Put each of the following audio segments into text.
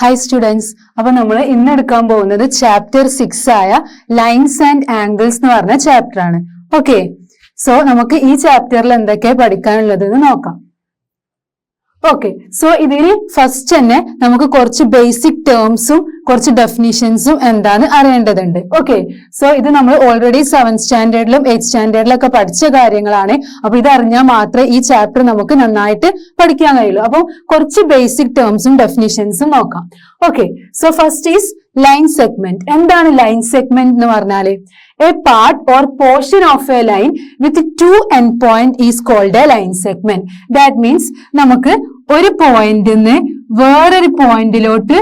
Hi students, അപ്പോൾ നമ്മൾ ഇന്ന് എടുക്കാൻ പോകുന്നത് ചാപ്റ്റർ 6 ആയ ലൈൻസ് ആൻഡ് ആംഗിൾസ് എന്ന് പറഞ്ഞ ചാപ്റ്റർ ആണ്. ഓക്കെ, സോ നമുക്ക് ഈ ചാപ്റ്ററിൽ എന്തൊക്കെയാണ് പഠിക്കാനുള്ളത് എന്ന് നോക്കാം. ഓക്കെ, സോ ഇതിൽ ഫസ്റ്റ് തന്നെ നമുക്ക് കുറച്ച് ബേസിക് ടേംസും കുറച്ച് ഡെഫിനിഷൻസും എന്താന്ന് അറിയേണ്ടതുണ്ട്. ഓക്കെ, സോ ഇത് നമ്മൾ ഓൾറെഡി 7th സ്റ്റാൻഡേർഡിലും 8th സ്റ്റാൻഡേർഡിലൊക്കെ പഠിച്ച കാര്യങ്ങളാണ്. അപ്പൊ ഇത് അറിഞ്ഞാൽ മാത്രമേ ഈ ചാപ്റ്റർ നമുക്ക് നന്നായിട്ട് പഠിക്കാൻ കഴിയുള്ളൂ. അപ്പൊ കുറച്ച് ബേസിക് ടേംസും ഡെഫിനിഷൻസും നോക്കാം. Okay, so first is line segment. എന്താണ് ലൈൻ സെഗ്മെന്റ് എന്ന് പറഞ്ഞാല് a part or portion of a line with two end point is called a line segment. That means നമുക്ക് ഒരു പോയിന്റിന്ന് വേറൊരു പോയിന്റിലോട്ട്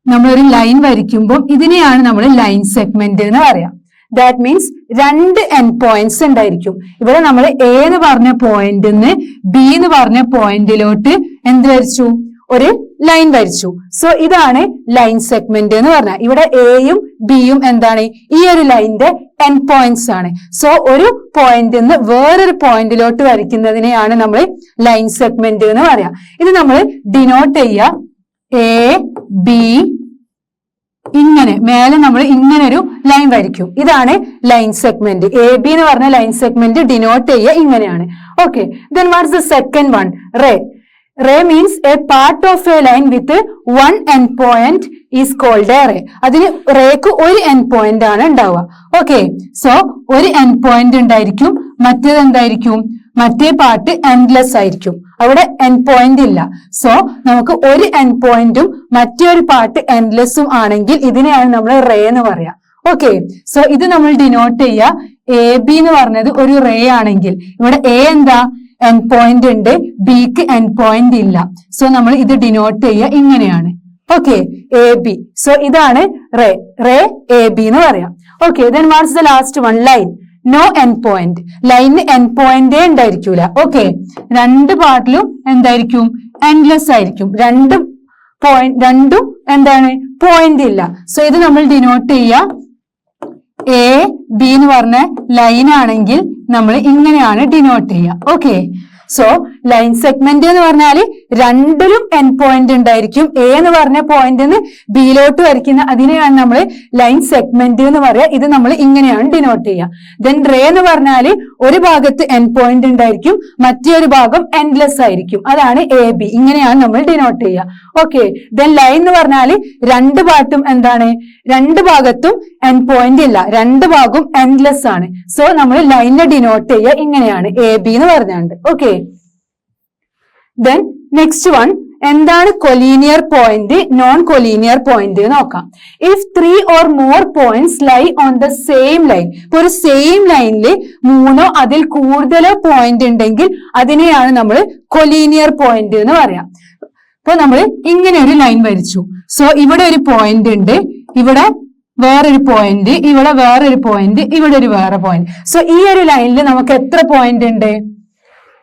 നമ്മളൊരു ലൈൻ വരയ്ക്കുമ്പോൾ ഇതിനെയാണ് നമ്മൾ ലൈൻ സെഗ്മെന്റ് എന്ന് പറയാം. ദാറ്റ് മീൻസ് രണ്ട് എൻഡ് പോയിന്റ്സ് ഉണ്ടായിരിക്കും. ഇവിടെ നമ്മൾ എ എന്ന് പറഞ്ഞ പോയിന്റിന്ന് ബി എന്ന് പറഞ്ഞ പോയിന്റിലോട്ട് എന്ത് വരച്ചു? ഒരു ലൈൻ വരച്ചു. സോ ഇതാണ് ലൈൻ സെഗ്മെന്റ് എന്ന് പറഞ്ഞാൽ ഇവിടെ എയും ബിയും എന്താണ്? ഈ ഒരു ലൈനിന്റെ എൻഡ് പോയിന്റ്സ് ആണ്. സോ ഒരു പോയിന്റിൽ നിന്ന് വേറൊരു പോയിന്റിലോട്ട് വരയ്ക്കുന്നതിനെയാണ് നമ്മൾ ലൈൻ സെഗ്മെന്റ് എന്ന് പറയാം. ഇത് നമ്മൾ ഡിനോട്ട് ചെയ്യുക എ ബി, ഇങ്ങനെ മേലെ നമ്മൾ ഇങ്ങനെ ഒരു ലൈൻ വരയ്ക്കും. ഇതാണ് ലൈൻ സെഗ്മെന്റ്. എ ബി എന്ന് പറഞ്ഞ ലൈൻ സെഗ്മെന്റ് ഡിനോട്ട് ചെയ്യുക ഇങ്ങനെയാണ്. Okay, then what's the second one? Ray. Ray means a part of a line with one end point is called a ray. അതിന് റേക്ക് ഒരു end point ആണ് ഉണ്ടാവുക. Okay, so ഒരു end point ഉണ്ടായിരിക്കും, മറ്റേത് എന്തായിരിക്കും? മറ്റേ പാർട്ട് എൻഡ്ലെസ് ആയിരിക്കും, അവിടെ എൻഡ് പോയിന്റ് ഇല്ല. സോ നമുക്ക് ഒരു എൻഡ് പോയിന്റും മറ്റൊരു പാർട്ട് എൻഡ്ലെസ്സും ആണെങ്കിൽ ഇതിനെയാണ് നമ്മൾ റേ എന്ന് പറയാം. ഓക്കെ, സോ ഇത് നമ്മൾ ഡിനോട്ട് ചെയ്യുക എ ബി എന്ന് പറഞ്ഞത് ഒരു റേ ആണെങ്കിൽ ഇവിടെ എ എന്താ? എൻഡ് പോയിന്റ് ഉണ്ട്, ബിക്ക് എൻഡ് പോയിന്റ് ഇല്ല. സോ നമ്മൾ ഇത് ഡിനോട്ട് ചെയ്യുക ഇങ്ങനെയാണ്. Okay, A B. സോ ഇതാണ് റേ. റേ എ ബി എന്ന് പറയാം. Okay, then what's the last one? Line. No end point. ലൈനിന് എൻഡ് പോയിന്റേ ഉണ്ടായിരിക്കൂല. ഓക്കെ, രണ്ട് പാർട്ടിലും എന്തായിരിക്കും? എൻഡ്ലെസ് ആയിരിക്കും. രണ്ടും എന്താണ്? പോയിന്റ് ഇല്ല. സോ ഇത് നമ്മൾ ഡിനോട്ട് ചെയ്യുക എ ബി എന്ന് പറഞ്ഞ ലൈൻ ആണെങ്കിൽ നമ്മൾ ഇങ്ങനെയാണ് ഡിനോട്ട് ചെയ്യുക. ഓക്കെ, സോ ലൈൻ സെഗ്മെന്റ് എന്ന് പറഞ്ഞാല് രണ്ടിലും എൻഡ് പോയിന്റ് ഉണ്ടായിരിക്കും. എ എന്ന് പറഞ്ഞ പോയിന്റിന് ബിയിലോട്ട് വരയ്ക്കുന്ന അതിനെയാണ് നമ്മൾ ലൈൻ സെഗ്മെന്റ് എന്ന് പറയാ. ഇത് നമ്മൾ ഇങ്ങനെയാണ് ഡിനോട്ട് ചെയ്യുക. ദെൻ റേ എന്ന് പറഞ്ഞാല് ഒരു ഭാഗത്ത് എൻഡ് പോയിന്റ് ഉണ്ടായിരിക്കും, മറ്റൊരു ഭാഗം എൻഡ്ലെസ് ആയിരിക്കും. അതാണ് എ ബി. ഇങ്ങനെയാണ് നമ്മൾ ഡിനോട്ട് ചെയ്യുക. ഓക്കെ, ദെൻ ലൈൻ എന്ന് പറഞ്ഞാല് രണ്ട് പാർട്ടും എന്താണ്? രണ്ട് ഭാഗത്തും എൻഡ് പോയിന്റ് ഇല്ല, രണ്ട് ഭാഗവും എൻഡ്ലെസ് ആണ്. സോ നമ്മൾ ലൈനിനെ ഡിനോട്ട് ചെയ്യുക ഇങ്ങനെയാണ് എ ബി എന്ന് പറഞ്ഞുകൊണ്ട്. ഓക്കെ, ദെൻ നെക്സ്റ്റ് വൺ എന്താണ് collinear point, non collinear point നോക്കാം. If 3 or more points lie on the same line. ഇപ്പൊ ഒരു സെയിം ലൈനിൽ മൂന്നോ അതിൽ കൂടുതലോ പോയിന്റ് ഉണ്ടെങ്കിൽ അതിനെയാണ് നമ്മൾ കൊലീനിയർ പോയിന്റ് എന്ന് പറയാം. ഇപ്പൊ നമ്മൾ ഇങ്ങനെ ഒരു ലൈൻ വരച്ചു. സോ ഇവിടെ ഒരു പോയിന്റ് ഉണ്ട്, ഇവിടെ വേറൊരു പോയിന്റ്, ഇവിടെ വേറൊരു പോയിന്റ്, ഇവിടെ ഒരു വേറെ പോയിന്റ്. സോ ഈ ഒരു ലൈനിൽ നമുക്ക് എത്ര പോയിന്റ് ഉണ്ട്?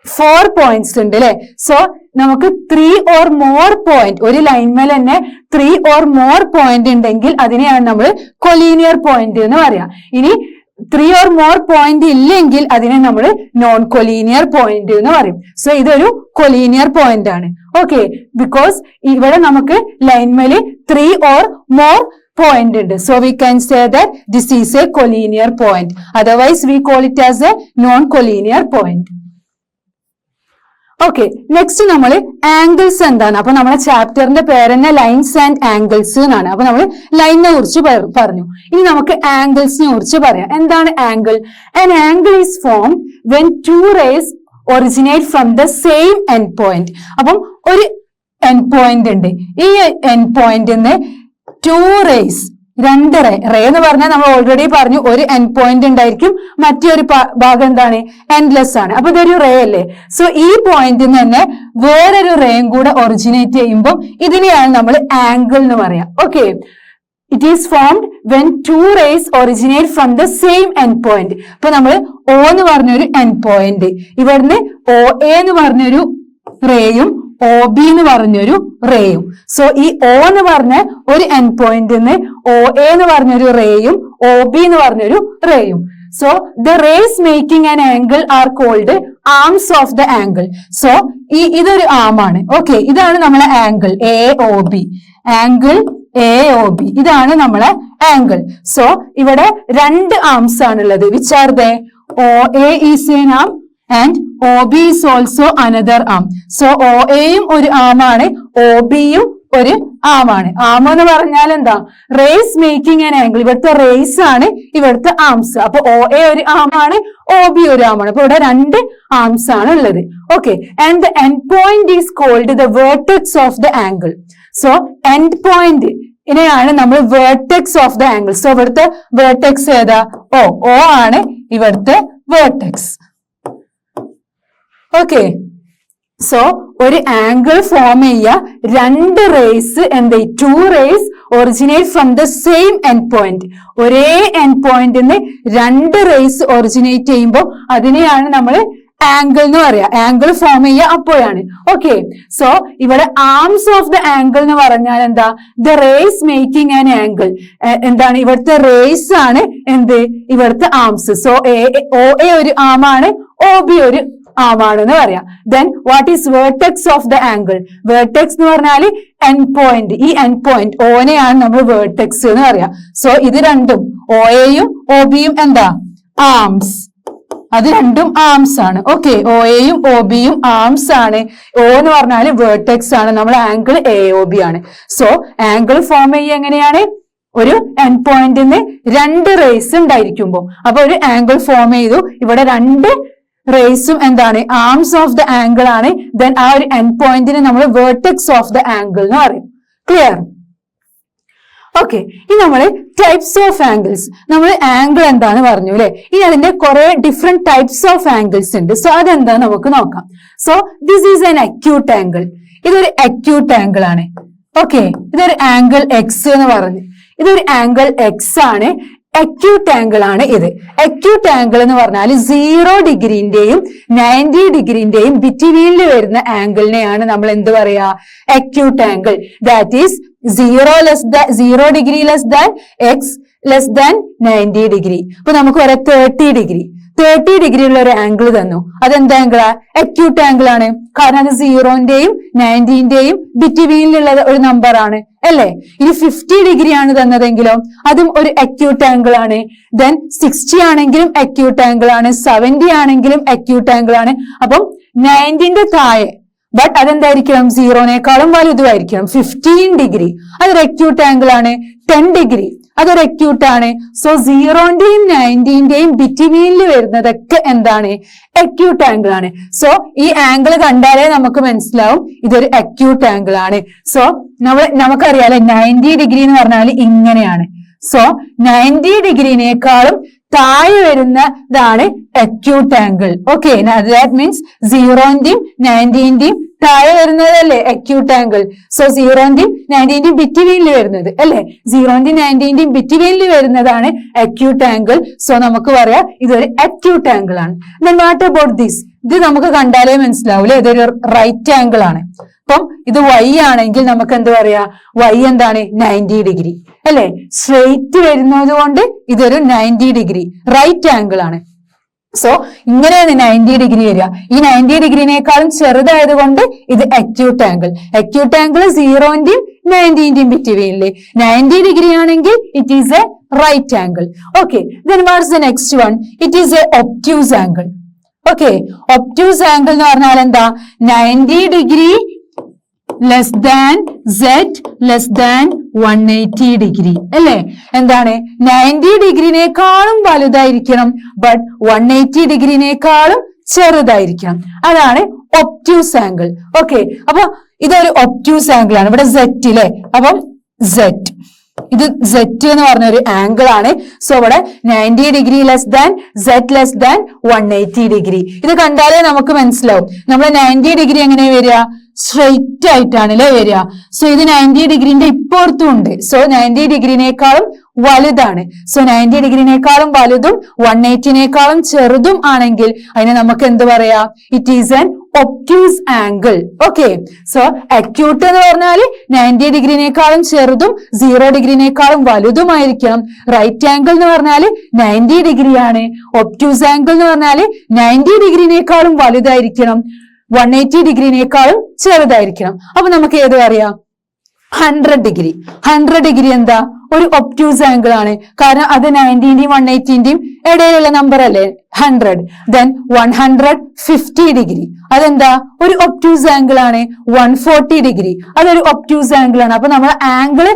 4 points ഉണ്ട് അല്ലെ? സോ നമുക്ക് 3 or more point, ഒരു ലൈൻമേൽ തന്നെ 3 or more point ഉണ്ടെങ്കിൽ അതിനെയാണ് നമ്മൾ കൊലീനിയർ പോയിന്റ് എന്ന് പറയാം. ഇനി 3 or more point ഇല്ലെങ്കിൽ അതിനെ നമ്മൾ നോൺ കൊലീനിയർ പോയിന്റ് എന്ന് പറയും. സോ ഇതൊരു കൊലീനിയർ പോയിന്റ് ആണ്. ഓക്കെ, ബിക്കോസ് ഇവിടെ നമുക്ക് ലൈൻമേല് 3 or more point ഉണ്ട്. So we can say that this is a collinear point. Otherwise we call it as a non-collinear point. Okay, next നമ്മൾ angles എന്താണ്? അപ്പൊ നമ്മുടെ ചാപ്റ്ററിന്റെ പേര് തന്നെ ലൈൻസ് ആൻഡ് ആംഗിൾസ് എന്നാണ്. അപ്പൊ നമ്മൾ ലൈനിനെ കുറിച്ച് പറഞ്ഞു. ഇനി നമുക്ക് ആംഗിൾസിനെ കുറിച്ച് പറയാം. എന്താണ് angle? An angle is formed when two rays originate from the same end point. അപ്പം ഒരു എൻഡ് പോയിന്റ് ഉണ്ട്, ഈ എൻഡ് പോയിന്റിന്ന് 2 rays, രണ്ട് റേ എന്ന് പറഞ്ഞാൽ നമ്മൾ ഓൾറെഡി പറഞ്ഞു ഒരു എൻഡ് പോയിന്റ് ഉണ്ടായിരിക്കും, മറ്റൊരു ഭാഗം എന്താണ്? എൻഡ്ലെസ് ആണ്. അപ്പൊ ഇതൊരു റേ അല്ലേ? സോ ഈ പോയിന്റിൽ നിന്ന് തന്നെ വേറൊരു റേയും കൂടെ ഒറിജിനേറ്റ് ചെയ്യുമ്പോൾ ഇതിനെയാണ് നമ്മൾ ആംഗിൾ എന്ന് പറയാം. Okay, it is formed when 2 rays originate from the same end point. ഇപ്പൊ നമ്മൾ O എന്ന് പറഞ്ഞൊരു എൻഡ് പോയിന്റ്, ഇവിടുന്ന് OA എന്ന് പറഞ്ഞൊരു റേയും ഒ ബി എന്ന് പറഞ്ഞൊരു റേയും. സോ ഈ O എന്ന് പറഞ്ഞ ഒരു എൻഡ് പോയിന്റിന്ന് OA എന്ന് പറഞ്ഞൊരു റേയും OB എന്ന് പറഞ്ഞൊരു റേയും. So the rays making an angle are called arms of the angle. So ഇതൊരു ആം ആണ്. ഓക്കെ, ഇതാണ് നമ്മളെ ആംഗിൾ AOB. Angle AOB. ഇതാണ് നമ്മളെ ആംഗിൾ. സോ ഇവിടെ രണ്ട് ആംസ് ആണുള്ളത്. Which are they? OA is an arm and OB is also another arm. So OAയും ഒരു ആമാണ്, OBയും ഒരു ആമാണ്. ആം എന്ന് പറഞ്ഞാൽ എന്താ? Rays making an angle. ഇവിടുത്തെ റേസ് ആണ് ഇവിടുത്തെ ആംസ്. അപ്പൊ OA ഒരു ആമാണ്, OB ഒരു ആമാണ്. അപ്പൊ ഇവിടെ രണ്ട് ആംസ് ആണ് ഉള്ളത്. Okay. And the end point is called the vertex of the angle. So end point ഇതിനെയാണ് നമ്മൾ vertex of the angle. So ഇവിടുത്തെ വേർട്ടെക്സ് ഏതാ? O ആണ് ഇവിടുത്തെ വേർട്ടെക്സ്. ഓക്കെ. സോ ഒരു ആംഗിൾ ഫോം ചെയ്യുക, രണ്ട് റേസ് എന്ത്? 2 rays originate from the same end point. ഒരേ എൻഡ് പോയിന്റിന് രണ്ട് റേസ് ഒറിജിനേറ്റ് ചെയ്യുമ്പോൾ അതിനെയാണ് നമ്മൾ ആംഗിൾ എന്ന് പറയാ. ആംഗിൾ ഫോം ചെയ്യുക അപ്പോഴാണ്. ഓക്കെ. സോ ഇവിടെ ആംസ് ഓഫ് ദ ആംഗിൾ എന്ന് പറഞ്ഞാൽ എന്താ? The rays making an angle. എന്താണ്? ഇവിടുത്തെ റേസ് ആണ് എന്ത്? ഇവിടുത്തെ ആംസ്. സോ OA ഒരു ആമാണ്, OB ഒരു ആമാണെന്ന് പറയാം. Then what is vertex of the angle? Vertex എന്ന് പറഞ്ഞാല് എൻഡ് പോയിന്റ്. ഈ എൻഡ് പോയിന്റ് ഓനെയാണ് നമ്മൾ വേർട്ടെക്സ് എന്ന് പറയാം. സോ ഇത് രണ്ടും OAയും OBയും എന്താ? ആംസ്. അത് രണ്ടും ആംസ് ആണ്. ഓക്കെ. OAയും OBയും ആംസ് ആണ്. O എന്ന് പറഞ്ഞാല് വേർട്ടെക്സ് ആണ്. നമ്മൾ ആംഗിൾ AOB ആണ്. സോ ആംഗിൾ ഫോം ചെയ്യുക എങ്ങനെയാണ്? ഒരു എൻഡ് പോയിന്റിന് രണ്ട് റേസ് ഉണ്ടായിരിക്കുമ്പോ. അപ്പൊ ഒരു ആംഗിൾ ഫോം ചെയ്തു. ഇവിടെ രണ്ട് റേസും എന്താണ്? ആംസ് ഓഫ് ദ ആംഗിൾ ആണ്. ദെൻ ആ ഒരു എൻഡ് പോയിന്റിന് നമ്മൾ വേർട്ടെക്സ് ഓഫ് ദ ആംഗിൾ എന്ന് പറയും. ക്ലിയർ? ഓക്കെ. ഇനി നമ്മൾ ടൈപ്സ് ഓഫ് ആംഗിൾസ്. നമ്മൾ ആംഗിൾ എന്താന്ന് പറഞ്ഞു അല്ലെ? ഇനി അതിന്റെ കുറെ ഡിഫറെന്റ് ടൈപ്സ് ഓഫ് ആംഗിൾസ് ഉണ്ട്. സോ അതെന്താ നമുക്ക് നോക്കാം. So this is N acute angle. ഇതൊരു അക്യൂട്ട് ആംഗിൾ ആണ്. ഓക്കെ. ഇതൊരു ആംഗിൾ എക്സ് എന്ന് പറഞ്ഞു. ഇതൊരു ആംഗിൾ എക്സ് ആണ്. അക്യൂട്ട് ആംഗിൾ ആണ് ഇത്. അക്യൂട്ട് ആംഗിൾ എന്ന് പറഞ്ഞാൽ 0 ഡിഗ്രിന്റെയും 90 ഡിഗ്രിന്റെയും ബിറ്റ്വീനിൽ വരുന്ന ആംഗിളിനെയാണ് നമ്മൾ എന്ത് പറയാ? Acute angle. That is 0 degree less than X less than 90 degree. അപ്പൊ നമുക്ക് പറയാം 30 ഡിഗ്രി. 30 ഡിഗ്രി ഉള്ള ഒരു ആംഗിൾ തന്നു. അതെന്ത് ആംഗിളാ? അക്യൂട്ട് ആംഗിൾ ആണ്. കാരണം അത് 0ന്റെയും 90ന്റെയും ബിറ്റ്വീനിലുള്ള ഒരു നമ്പർ ആണ് അല്ലേ? ഇനി 50 ഡിഗ്രി ആണ് തന്നതെങ്കിലോ അതും ഒരു അക്യൂട്ട് ആംഗിൾ ആണ്. ദെൻ 60 ആണെങ്കിലും അക്യൂട്ട് ആംഗിൾ ആണ്, 70 ആണെങ്കിലും അക്യൂട്ട് ആംഗിൾ ആണ്. അപ്പം 90ന്റെ താഴെ ബട്ട് അതെന്തായിരിക്കണം? 0നേക്കാളും വലുതുമായിരിക്കണം. 15 ഡിഗ്രി അതൊരു അക്യൂട്ട് ആംഗിൾ ആണ്. 10 ഡിഗ്രി അതൊരു അക്യൂട്ട് ആണ്. സോ 0ന്റെയും 90ന്റെയും ബിറ്റ്വീനിൽ വരുന്നതൊക്കെ എന്താണ്? അക്യൂട്ട് ആംഗിൾ ആണ്. സോ ഈ ആംഗിൾ കണ്ടാലേ നമുക്ക് മനസ്സിലാവും ഇതൊരു അക്യൂട്ട് ആംഗിൾ ആണ്. സോ നമുക്കറിയാലോ 90 ഡിഗ്രി എന്ന് പറഞ്ഞാൽ ഇങ്ങനെയാണ്. സോ 90 ഡിഗ്രിനേക്കാളും താഴെ വരുന്നതാണ് acute angle. Okay. That means 0ന്റെയും 90ന്റെയും താഴെ വരുന്നതല്ലേ അക്യൂട്ട് ആംഗിൾ. സോ 0ന്റെയും 90ന്റെയും ബിറ്റ്വീനിൽ വരുന്നത് അല്ലെ? 0ന്റെയും 90ന്റെയും ബിറ്റ്വീനിൽ വരുന്നതാണ് അക്യൂട്ട് ആംഗിൾ. സോ നമുക്ക് പറയാം ഇതൊരു അക്യൂട്ട് ആംഗിൾ ആണ്. Then what about this? ഇത് നമുക്ക് കണ്ടാലേ മനസ്സിലാവൂലേ ഇതൊരു റൈറ്റ് ആംഗിൾ ആണ്. അപ്പം ഇത് Y ആണെങ്കിൽ നമുക്ക് എന്ത് പറയാ? Y എന്താണ്? 90 ഡിഗ്രി അല്ലെ? സ്ട്രെയിറ്റ് വരുന്നത് കൊണ്ട് ഇതൊരു 90 ഡിഗ്രി റൈറ്റ് ആംഗിൾ ആണ്. സോ ഇങ്ങനെയാണ് 90 ഡിഗ്രി വരിക. ഈ 90 ഡിഗ്രിനേക്കാളും ചെറുതായത് കൊണ്ട് ഇത് അക്യൂട്ട് ആംഗിൾ. അക്യൂട്ട് ആംഗിൾ 0ന്റെയും 90ന്റെയും ബിറ്റ്വീനില് 90 ഡിഗ്രി ആണെങ്കിൽ it is a right angle. Okay. Then what's the next one? It is a obtuse angle. Okay. Obtuse angle എന്ന് പറഞ്ഞാൽ എന്താ? 90 degree less than Z less than 180 degree അല്ലെ? എന്താണ്? 90 ഡിഗ്രിനേക്കാളും വലുതായിരിക്കണം ബട്ട് 180 ഡിഗ്രിനേക്കാളും ചെറുതായിരിക്കണം. അതാണ് ഒബ്റ്റ്യൂസ് ആംഗിൾ. ഓക്കെ. അപ്പൊ ഇതൊരു ഒബ്റ്റ്യൂസ് ആംഗിൾ ആണ്. ഇവിടെ Z അല്ലെ? അപ്പം Z ഇത് Z എന്ന് പറഞ്ഞ ഒരു ആംഗിൾ ആണ്. സോ ഇവിടെ 90 degree less than Z less than 180 degree. ഇത് കണ്ടാലേ നമുക്ക് മനസ്സിലാവും. നമ്മൾ 90 ഡിഗ്രി എങ്ങനെ വരിക? സ്ട്രെയിറ്റ് ആയിട്ടാണ് അല്ലെ വരിക. സോ ഇത് 90 ഡിഗ്രിന്റെ ഇപ്പുറത്തും ഉണ്ട്. സോ 90 ഡിഗ്രിനേക്കാളും വലുതാണ്. സോ 90 ഡിഗ്രിനേക്കാളും വലുതും 180നേക്കാളും ചെറുതും ആണെങ്കിൽ അതിനെ നമുക്ക് എന്ത് പറയാ? It is an obtuse angle. Okay. So acute എന്ന് പറഞ്ഞാൽ 90 ഡിഗ്രിനേക്കാളും ചെറുതും 0 ഡിഗ്രിനേക്കാളും വലുതുമായിരിക്കണം. റൈറ്റ് ആംഗിൾ എന്ന് പറഞ്ഞാൽ 90 ഡിഗ്രിയാണ്. ഒബ്റ്റ്യൂസ് ആംഗിൾ എന്ന് പറഞ്ഞാൽ 90 ഡിഗ്രിനേക്കാളും വലുതായിരിക്കണം, 180 ഡിഗ്രിനേക്കാളും ചെറുതായിരിക്കണം. അപ്പൊ നമുക്ക് ഏത് അറിയാം? 100 ഡിഗ്രി. 100 ഡിഗ്രി എന്താ? ഒരു ഒബ്റ്റ്യൂസ് ആംഗിൾ ആണ്. കാരണം അത് 90ന്റെയും 180ന്റെയും ഇടയിലുള്ള നമ്പർ അല്ലേ 100. ദെൻ 150 ഡിഗ്രി അതെന്താ? ഒരു ഒബ്റ്റ്യൂസ് ആംഗിൾ ആണ്. 140 ഡിഗ്രി അതൊരു ഒബ്റ്റ്യൂസ് ആംഗിൾ ആണ്. അപ്പൊ നമ്മൾ ആംഗിൾ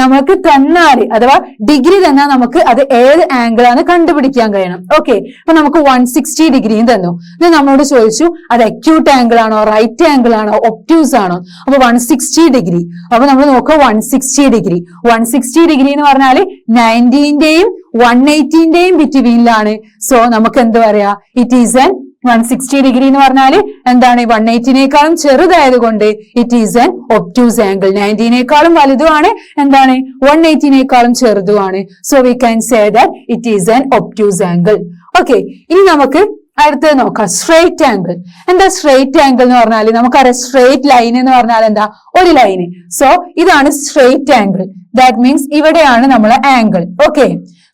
നമുക്ക് തന്നാല് അഥവാ ഡിഗ്രി തന്നാൽ നമുക്ക് അത് ഏത് ആംഗിൾ ആണ് കണ്ടുപിടിക്കാൻ കഴിയണം. ഓക്കെ, അപ്പൊ നമുക്ക് 160 ഡിഗ്രിയും തന്നു. ഇത് നമ്മളോട് ചോദിച്ചു അത് അക്യൂട്ട് ആംഗിൾ ആണോ, റൈറ്റ് ആംഗിൾ ആണോ, ഒബ്റ്റ്യൂസ് ആണോ? അപ്പൊ 160 ഡിഗ്രി. അപ്പൊ നമ്മൾ നോക്കുക 160 ഡിഗ്രി. 160 ഡിഗ്രി എന്ന് പറഞ്ഞാല് 90ന്റെയും 180ന്റെയും ബിറ്റ്വീനിലാണ്. സോ നമുക്ക് എന്ത് പറയാ? ഇറ്റ് ഈസ് എൻ 160 ഡിഗ്രി എന്ന് പറഞ്ഞാല് എന്താണ്? 180നേക്കാളും ചെറുതായതുകൊണ്ട് it is an obtuse angle. 90നേക്കാളും വലുതുമാണ്, എന്താണ്? 180നേക്കാളും ചെറുതുമാണ്. So we can say that it is an obtuse angle. Okay, ഇനി നമുക്ക് അടുത്തത് നോക്കാം. Straight angle. എന്താ സ്ട്രെയിറ്റ് ആംഗിൾ എന്ന് പറഞ്ഞാല്? നമുക്കറിയാം സ്ട്രെയിറ്റ് ലൈൻ എന്ന് പറഞ്ഞാൽ എന്താ? ഒരു ലൈന്. സോ ഇതാണ് സ്ട്രെയിറ്റ് ആംഗിൾ. ദാറ്റ് മീൻസ് ഇവിടെയാണ് നമ്മളെ ആംഗിൾ. ഓക്കെ,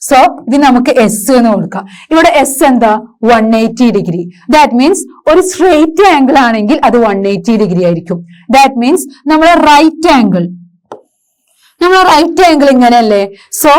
സോ ഇത് നമുക്ക് എസ് എന്ന് കൊടുക്കാം. ഇവിടെ എസ് എന്താ? 180 ഡിഗ്രി. ദാറ്റ് മീൻസ് ഒരു സ്ട്രെയിറ്റ് ആംഗിൾ ആണെങ്കിൽ അത് 180 ഡിഗ്രി ആയിരിക്കും. ദാറ്റ് മീൻസ് നമ്മളെ റൈറ്റ് ആംഗിൾ ഇങ്ങനെയല്ലേ? സോ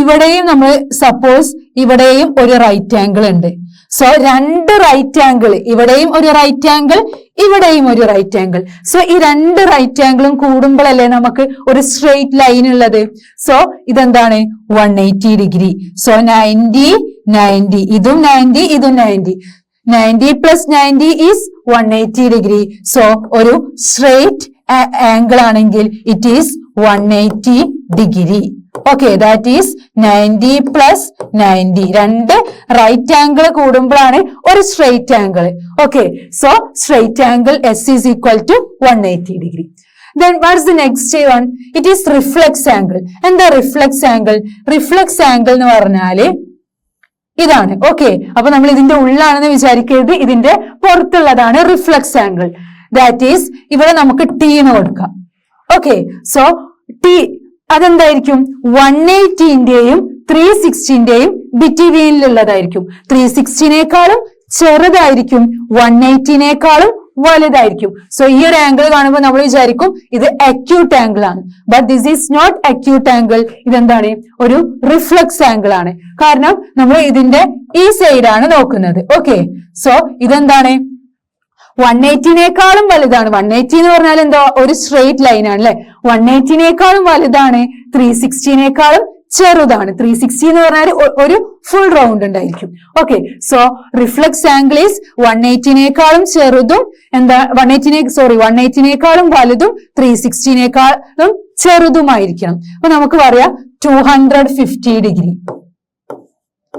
ഇവിടെയും നമ്മൾ സപ്പോസ് ഇവിടെയും ഒരു റൈറ്റ് ആംഗിൾ ഉണ്ട്. സോ രണ്ട് റൈറ്റ് ആംഗിൾ, ഇവിടെയും ഒരു റൈറ്റ് ആംഗിൾ, ഇവിടെയും ഒരു റൈറ്റ് ആംഗിൾ. സോ ഈ രണ്ട് റൈറ്റ് ആംഗിളും കൂടുമ്പോഴല്ലേ നമുക്ക് ഒരു സ്ട്രെയിറ്റ് ലൈൻ ഉള്ളത്. സോ ഇതെന്താണ്? 180 ഡിഗ്രി. സോ 90 ഇതും 90 ഇതും 90 പ്ലസ് 90 ഈസ് 180 ഡിഗ്രി. സോ ഒരു സ്ട്രെയിറ്റ് ആംഗിൾ ആണെങ്കിൽ it is 180 degree. Okay, that is 90 plus 90. രണ്ട് റൈറ്റ് ആംഗിൾ കൂടുമ്പോഴാണ് ഒരു straight angle. Okay, so straight angles is equal to 180 degree. Then what's the next one? It is reflex angle. എന്താ reflex angle? Reflex angle എന്ന് പറഞ്ഞാല് ഇതാണ്. Okay, അപ്പൊ നമ്മൾ ഇതിന്റെ ഉള്ളാണെന്ന് വിചാരിക്കരുത്, ഇതിന്റെ പുറത്തുള്ളതാണ് റിഫ്ലെക്സ് ആംഗിൾ. ദാറ്റ് ഈസ് ഇവിടെ നമുക്ക് ടി എന്ന് കൊടുക്കാം. ഓക്കെ, സോ ടി അതെന്തായിരിക്കും? 180ന്റെയും 360ന്റെയും ബിറ്റ്വീനിലുള്ളതായിരിക്കും. 360നേക്കാളും ചെറുതായിരിക്കും, 180നേക്കാളും വലുതായിരിക്കും. സോ ഈ ഒരു ആംഗിൾ കാണുമ്പോൾ നമ്മൾ വിചാരിക്കും ഇത് അക്യൂട്ട് ആംഗിൾ ആണ്. But this is not acute angle. ഇതെന്താണ്? ഒരു റിഫ്ലെക്സ് ആംഗിൾ ആണ്. കാരണം നമ്മൾ ഇതിന്റെ ഈ സൈഡാണ് നോക്കുന്നത്. ഓക്കെ, സോ ഇതെന്താണ്? 180നേക്കാളും വലുതാണ്. 180 എന്ന് പറഞ്ഞാൽ എന്താ? ഒരു സ്ട്രെയിറ്റ് ലൈൻ ആണ് അല്ലെ? 180നേക്കാളും വലുതാണ്, 360നേക്കാളും ചെറുതാണ്. 360 എന്ന് പറഞ്ഞാൽ ഒരു ഫുൾ റൗണ്ട് ഉണ്ടായിരിക്കും. Okay, so reflex angle is 180നേക്കാളും ചെറുതും 180നേക്കാളും വലുതും 360നേക്കാളും ചെറുതുമായിരിക്കണം. അപ്പൊ നമുക്ക് പറയാം 250 ഡിഗ്രി.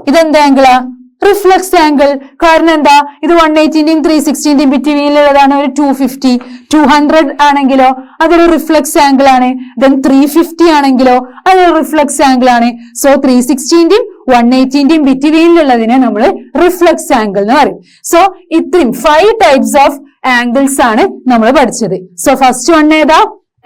ഇതെന്താ ആംഗിളാ? Reflex angle. കാരണം എന്താ? ഇത് 180ന്റെയും 360ന്റെയും ബിറ്റ്വീനിലുള്ളതാണ് ഒരു 250. 200 ആണെങ്കിലോ അതൊരു റിഫ്ലെക്സ് ആംഗിൾ ആണ്. ദെൻ 350 ആണെങ്കിലോ അതൊരു റിഫ്ലെക്സ് ആംഗിൾ ആണ്. സോ 360ന്റെയും 180ന്റെയും ബിറ്റ്വീനിലുള്ളതിനെ നമ്മൾ റിഫ്ലെക്സ് ആംഗിൾ എന്ന് പറയും. സോ ഇത്രയും 5 ടൈപ്സ് ഓഫ് ആംഗിൾസ് ആണ് നമ്മൾ പഠിച്ചത്. സോ ഫസ്റ്റ് വൺ ഏതാ?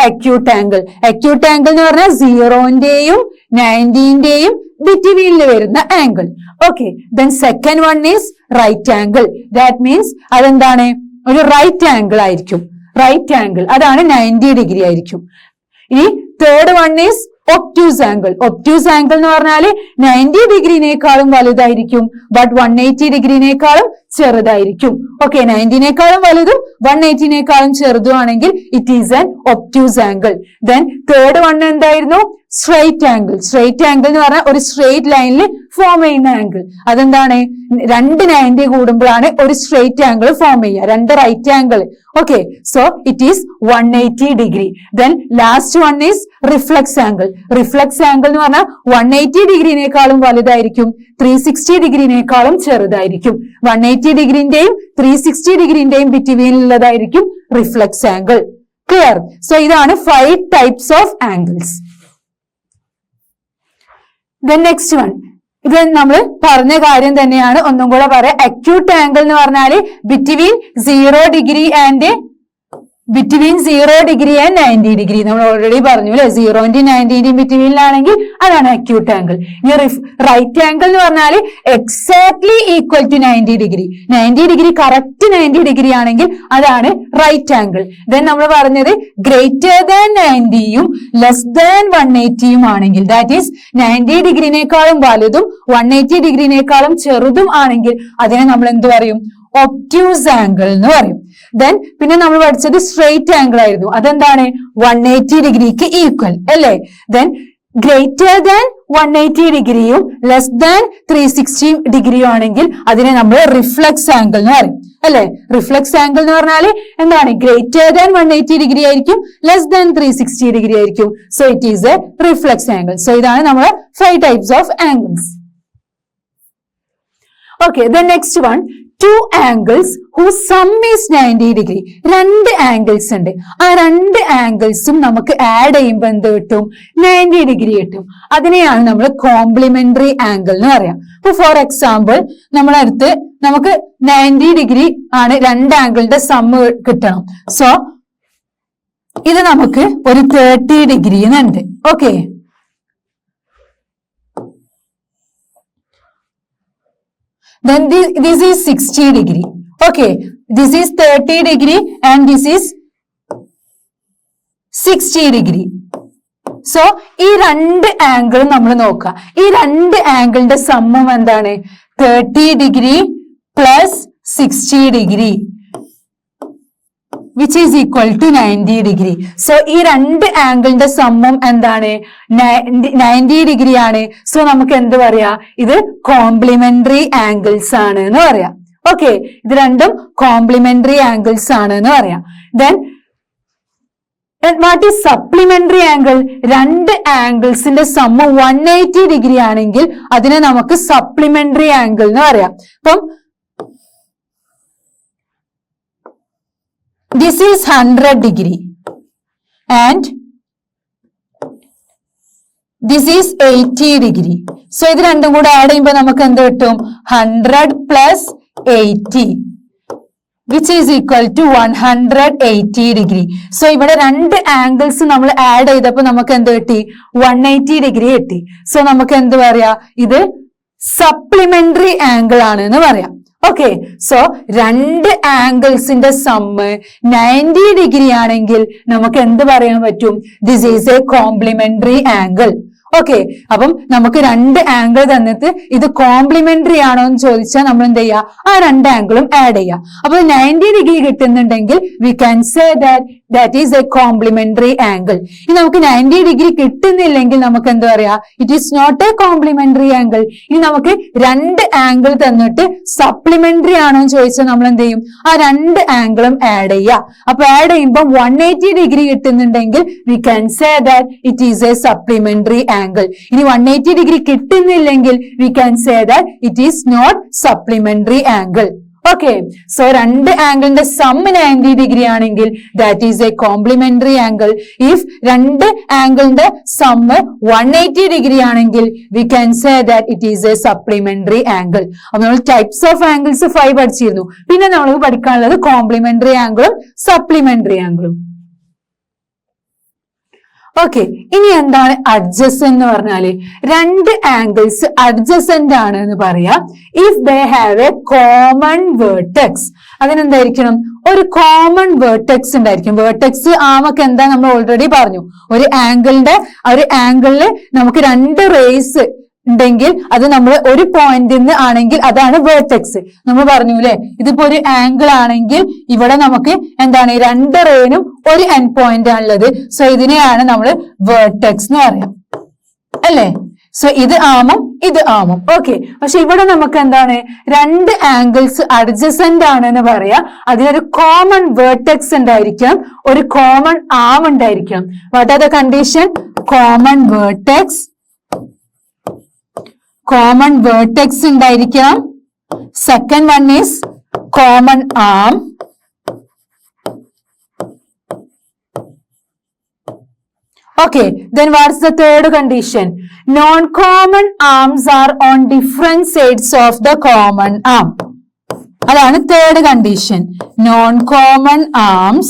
Acute angle. അക്യൂട്ട് ആംഗിൾ എന്ന് പറഞ്ഞാൽ 0ന്റെയും 90ന്റെയും ബിറ്റ്വീനിൽ വരുന്ന angle. Okay, then second one is right angle. That means അതെന്താണ്? ഒരു റൈറ്റ് ആംഗിൾ ആയിരിക്കും. റൈറ്റ് ആംഗിൾ അതാണ് 90 ഡിഗ്രി ആയിരിക്കും. ഇനി third one is obtuse angle. Obtuse angle എന്ന് പറഞ്ഞാല് 90 ഡിഗ്രിനേക്കാളും വലുതായിരിക്കും, ബട്ട് 180 ഡിഗ്രിനേക്കാളും ചെറുതായിരിക്കും. ഓക്കെ, 90നേക്കാളും വലുതും 180നേക്കാളും ചെറുതുമാണെങ്കിൽ it is an obtuse angle. Then third one എന്തായിരുന്നു? Straight angle. സ്ട്രെയിറ്റ് ആംഗിൾ എന്ന് പറഞ്ഞാൽ ഒരു സ്ട്രെയിറ്റ് ലൈനിൽ ഫോം ചെയ്യുന്ന ആംഗിൾ. അതെന്താണ്? രണ്ട് 90 കൂടുമ്പോഴാണ് ഒരു സ്ട്രെയിറ്റ് ആംഗിൾ ഫോം ചെയ്യുക, രണ്ട് right angle. Okay, so it is 180 degree. Then last one is reflex angle. Reflex angle എന്ന് പറഞ്ഞാൽ 180 ഡിഗ്രിനേക്കാളും വലുതായിരിക്കും, 360 ഡിഗ്രിനേക്കാളും ചെറുതായിരിക്കും. 180 ഡിഗ്രിന്റെയും 360 ഡിഗ്രിന്റെയും ബിറ്റ്വീനിലുള്ളതായിരിക്കും റിഫ്ലെക്സ് ആംഗിൾ. ക്ലിയർ? സോ ഇതാണ് 5 types of angles. Then next one, ഇത് നമ്മൾ പറഞ്ഞ കാര്യം തന്നെയാണ്, ഒന്നും കൂടെ പറയാം. അക്യൂട്ട് ആംഗിൾ എന്ന് പറഞ്ഞാല് between 0 degree and between 0 degree and 90 degree നമ്മൾ ഓൾറെഡി പറഞ്ഞു അല്ലെ. 0-ന്റെയും 90-ന്റെയും ബിറ്റ്വീനിലാണെങ്കിൽ അതാണ് അക്യൂട്ട് ആംഗിൾ. ഇനി റൈറ്റ് ആംഗിൾ എന്ന് പറഞ്ഞാൽ exactly equal to 90 degree. 90 degree correct 90 degree ആണെങ്കിൽ അതാണ് റൈറ്റ് ആംഗിൾ. ദെൻ നമ്മൾ പറഞ്ഞത് ഗ്രേറ്റർ ദാൻ 90യും ലെസ് ദാൻ 180യും ആണെങ്കിൽ, ദാറ്റ് ഈസ് 90 ഡിഗ്രിനേക്കാളും വലുതും 180 ഡിഗ്രിനേക്കാളും ചെറുതും ആണെങ്കിൽ അതിനെ നമ്മൾ എന്ത് പറയും? ഒബ്റ്റ്യൂസ് ആംഗിൾ എന്ന് പറയും. ദെൻ പിന്നെ നമ്മൾ പഠിച്ചത് സ്ട്രെയിറ്റ് ആംഗിൾ ആയിരുന്നു. അതെന്താണ്? 180 ഡിഗ്രിക്ക് ഈക്വൽ അല്ലേ. ദെൻ ഗ്രേറ്റർ ദാൻ 180 ഡിഗ്രിയും ലെസ് ദാൻ 360 ഡിഗ്രിയും ആണെങ്കിൽ അതിനെ നമ്മൾ റിഫ്ലക്സ് ആംഗിൾ എന്ന് പറയും അല്ലെ. റിഫ്ലക്സ് ആംഗിൾ എന്ന് പറഞ്ഞാൽ എന്താണ്? ഗ്രേറ്റർ ദാൻ 180 ഡിഗ്രി ആയിരിക്കും, ലെസ് ദാൻ 360 ഡിഗ്രി ആയിരിക്കും. So it is A reflux angle. So ഇതാണ് നമ്മുടെ 5 types of angles. Okay, the next one, two angles whose sum is 90 degree. രണ്ട് ആംഗിൾസ് ഉണ്ട്. ആ രണ്ട് ആംഗിൾസും നമുക്ക് ആഡ് ചെയ്യുമ്പോൾ എന്ത് കിട്ടും? 90 ഡിഗ്രി കിട്ടും. അതിനെയാണ് നമ്മൾ കോംപ്ലിമെന്ററി ആംഗിൾ എന്ന് പറയാം. ഇപ്പൊ ഫോർ എക്സാമ്പിൾ നമ്മളടുത്ത് നമുക്ക് 90 ഡിഗ്രി ആണ് രണ്ട് ആംഗിളിന്റെ സം കിട്ടണം. സോ ഇത് നമുക്ക് ഒരു 30 ഡിഗ്രി എന്നുണ്ട്. Okay, then this is 60 degree. Okay, this is 30 degree and this is 60 degree. So ഈ രണ്ട് ആംഗിളും നമ്മൾ നോക്കാം. ഈ രണ്ട് ആംഗിളിന്റെ സമ്മം എന്താണ്? 30 degree plus 60 degree which is equal to 90 degree. So ഈ രണ്ട് ആംഗിളിന്റെ സമ്മം എന്താണ്? 90 ഡിഗ്രി ആണ്. സോ നമുക്ക് എന്ത് പറയാ? ഇത് കോംപ്ലിമെന്ററി ആംഗിൾസ് ആണ് എന്ന് പറയാം. ഓക്കെ, ഇത് രണ്ടും കോംപ്ലിമെന്ററി ആംഗിൾസ് ആണ് എന്ന് പറയാം. Then what is supplementary angle? രണ്ട് ആംഗിൾസിന്റെ സമ്മം 180 ഡിഗ്രി ആണെങ്കിൽ അതിനെ നമുക്ക് സപ്ലിമെന്ററി ആംഗിൾ എന്ന് പറയാം. അപ്പം this is 100 degree and this is 80 degree. So ഇത് രണ്ടും കൂടെ ആഡ് ചെയ്യുമ്പോൾ നമുക്ക് എന്ത് കിട്ടും? 100 plus 80 which is equal to 180 degree. So ഇവിടെ രണ്ട് ആംഗിൾസ് നമ്മൾ ആഡ് ചെയ്തപ്പോൾ നമുക്ക് എന്ത് കിട്ടി? 180 ഡിഗ്രി കിട്ടി. സോ നമുക്ക് എന്ത് പറയാ? ഇത് സപ്ലിമെന്ററി ആംഗിൾ ആണ് എന്ന് പറയാം. ഓക്കെ, സോ രണ്ട് ആംഗിൾസിന്റെ സമ്മ് 90 ഡിഗ്രി ആണെങ്കിൽ നമുക്ക് എന്ത് പറയാൻ പറ്റും? This is a complementary angle. Okay, അപ്പം നമുക്ക് രണ്ട് ആംഗിൾ തന്നിട്ട് ഇത് കോംപ്ലിമെന്ററി ആണോ എന്ന് ചോദിച്ചാൽ നമ്മൾ എന്ത് ചെയ്യുക? ആ രണ്ട് ആംഗിളും ആഡ് ചെയ്യുക. അപ്പൊ 90 ഡിഗ്രി കിട്ടുന്നുണ്ടെങ്കിൽ we can say that is a complementary angle. ഇനി നമുക്ക് 90 ഡിഗ്രി കിട്ടുന്നില്ലെങ്കിൽ നമുക്ക് എന്താ പറയാ? It is not a complementary angle. ഇനി നമുക്ക് രണ്ട് ആംഗിൾ തന്നിട്ട് സപ്ലിമെന്ററി ആണോ എന്ന് ചോദിച്ചാൽ നമ്മൾ എന്ത് ചെയ്യും? ആ രണ്ട് ആംഗിളും ആഡ് ചെയ്യുക. അപ്പൊ ആഡ് ചെയ്യുമ്പോൾ 180 ഡിഗ്രി കിട്ടുന്നുണ്ടെങ്കിൽ we can say that it is a supplementary angle. ഇനി 180 ഡിഗ്രി കിട്ടുന്നില്ലെങ്കിൽ we can say that it is not supplementary angle. Okay, so രണ്ട് ആംഗിളിന്റെ സം 90 ഡിഗ്രി ആണെങ്കിൽ that is a complementary angle. If രണ്ട് ആംഗിളിന്റെ sum 180 degree ആണെങ്കിൽ we can say that it is a supplementary angle. അപ്പൊ നമ്മൾ types of angles 5 പഠിച്ചിരുന്നു. പിന്നെ നമ്മൾ പഠിക്കാനുള്ളത് കോംപ്ലിമെന്ററി ആംഗിളും സപ്ലിമെന്ററി ആംഗിളും. ഓക്കെ, ഇനി എന്താണ് അഡ്ജസന്റ് എന്ന് പറഞ്ഞാല്? രണ്ട് ആംഗിൾസ് അഡ്ജസന്റ് ആണ് എന്ന് പറയാം if they have a common vertex. അതിനെന്തായിരിക്കണം? ഒരു കോമൺ വേർട്ടെക്സ് ഉണ്ടായിരിക്കും. വേർട്ടെക്സ് ആമൊക്കെ എന്താ നമ്മൾ ഓൾറെഡി പറഞ്ഞു. ഒരു ആംഗിളില് നമുക്ക് രണ്ട് റേസ് ഉണ്ടെങ്കിൽ അത് നമ്മൾ ഒരു പോയിന്റിൽ നിന്ന് ആണെങ്കിൽ അതാണ് വേർട്ടെക്സ്. നമ്മൾ പറഞ്ഞു അല്ലെ, ഇതിപ്പോ ഒരു ആംഗിൾ ആണെങ്കിൽ ഇവിടെ നമുക്ക് എന്താണ്? രണ്ട് റേനും ഒരു എൻഡ് പോയിന്റ് ആണുള്ളത്. സോ ഇതിനെയാണ് നമ്മൾ വേർട്ടെക്സ് എന്ന് പറയാം അല്ലെ. സോ ഇത് ആമും ഇത് ആമും. ഓക്കെ, പക്ഷെ ഇവിടെ നമുക്ക് എന്താണ്? രണ്ട് ആംഗിൾസ് അഡ്ജസന്റ് ആണെന്ന് പറയാം. അതിനൊരു കോമൺ വേർട്ടെക്സ് ഉണ്ടായിരിക്കണം, ഒരു കോമൺ ആം ഉണ്ടായിരിക്കണം. What are the condition? Common vertex ഉണ്ടായിരിക്കണം. Second one is common arm. Okay, then what's the third condition? Non-common arms are on different sides of the common arm. അതാണ് third condition. Non-common arms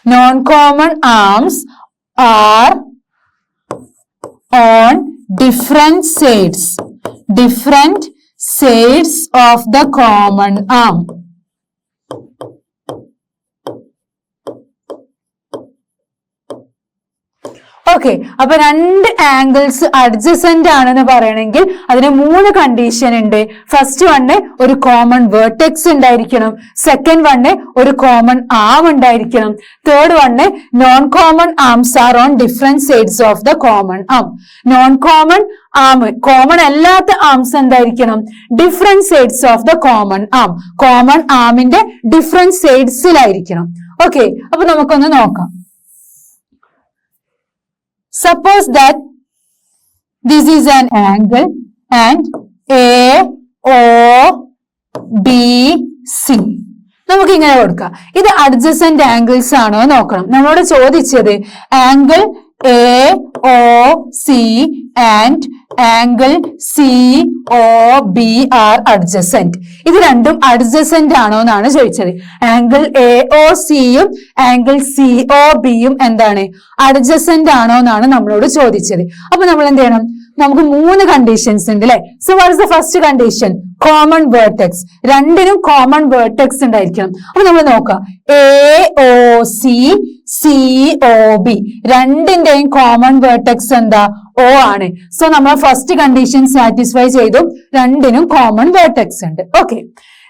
Non-common arms are on different sides of the common arm. Okay, അപ്പൊ രണ്ട് angles adjacent ആണെന്ന് പറയണമെങ്കിൽ അതിന് 3 condition ഉണ്ട്. First one ഒരു common vertex ഉണ്ടായിരിക്കണം, second one ഒരു കോമൺ ആം ഉണ്ടായിരിക്കണം, third one non common arms are on different sides of the common arm. Non common arm, common അല്ലാത്ത ആംസ് എന്തായിരിക്കണം? Different sides of the common arm. Common ആമിന്റെ different സൈഡ്സിലായിരിക്കണം. Okay, അപ്പൊ നമുക്കൊന്ന് നോക്കാം. Suppose that this is an angle and AOBC. നമുക്ക് ഇങ്ങനെ കൊടുക്കാം. ഇത് അഡ്ജസന്റ് ആംഗിൾസ് ആണോ നോക്കണം. നമ്മളോട് ചോദിച്ചത് angle AOC and angle COB are adjacent. ഇത് രണ്ടും അഡ്ജസന്റ് ആണോ എന്നാണ് ചോദിച്ചത്. ആംഗിൾ AOCയും ആംഗിൾ COBയും എന്താണ്? അഡ്ജസന്റ് ആണോ എന്നാണ് നമ്മളോട് ചോദിച്ചത്. അപ്പൊ നമ്മൾ എന്ത് ചെയ്യണം? നമുക്ക് 3 കണ്ടീഷൻസ് ഉണ്ട് അല്ലെ. So what is the first condition? Common vertex. രണ്ടിനും കോമൺ വേർട്ടെക്സ് ഉണ്ടായിരിക്കണം. അപ്പൊ നമ്മൾ നോക്കാം, AOC COB രണ്ടിന്റെയും കോമൺ വേർട്ടെക്സ് എന്താ? O ആണ്. സോ നമ്മൾ ഫസ്റ്റ് കണ്ടീഷൻ സാറ്റിസ്ഫൈ ചെയ്തു, രണ്ടിനും കോമൺ വേർട്ടെക്സ് ഉണ്ട്. Okay,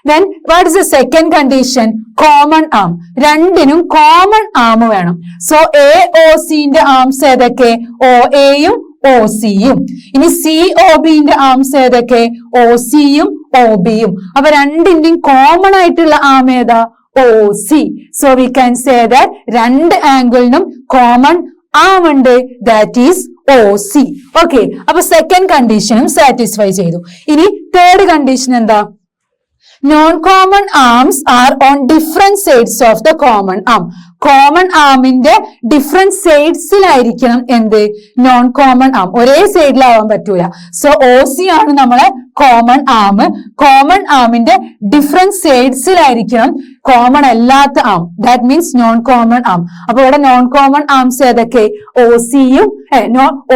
then what is the second condition? Common arm. രണ്ടിനും കോമൺ ആം വേണം. സോ AOCന്റെ ആംസ് ഏതൊക്കെ? OAയും OCയും. ഇനി COBന്റെ ആംസ് ഏതൊക്കെ? OCയും OBയും. അപ്പൊ രണ്ടിന്റെയും കോമൺ ആയിട്ടുള്ള ആം ഏതാ? OC. So we can say that രണ്ട് ആംഗിളിനും കോമൺ ആം ഉണ്ട്, that is OC. ഓക്കെ, അപ്പൊ സെക്കൻഡ് കണ്ടീഷനും സാറ്റിസ്ഫൈ ചെയ്തു. ഇനി തേർഡ് കണ്ടീഷൻ എന്താ? Non common arms are on different sides of the common arm. Common ആമിന്റെ ഡിഫറെന്റ് സൈഡ്സിലായിരിക്കണം എന്ത്? Non common arm. ഒരേ സൈഡിലാവാൻ പറ്റൂല. സോ OC ആണ് നമ്മളെ കോമൺ ആം. കോമൺ ആമിന്റെ ഡിഫറെന്റ് സൈഡ്സിലായിരിക്കണം കോമൺ അല്ലാത്ത arm. That means non common arm. അപ്പൊ ഇവിടെ നോൺ കോമൺ ആംസ് ഏതൊക്കെ? OCയും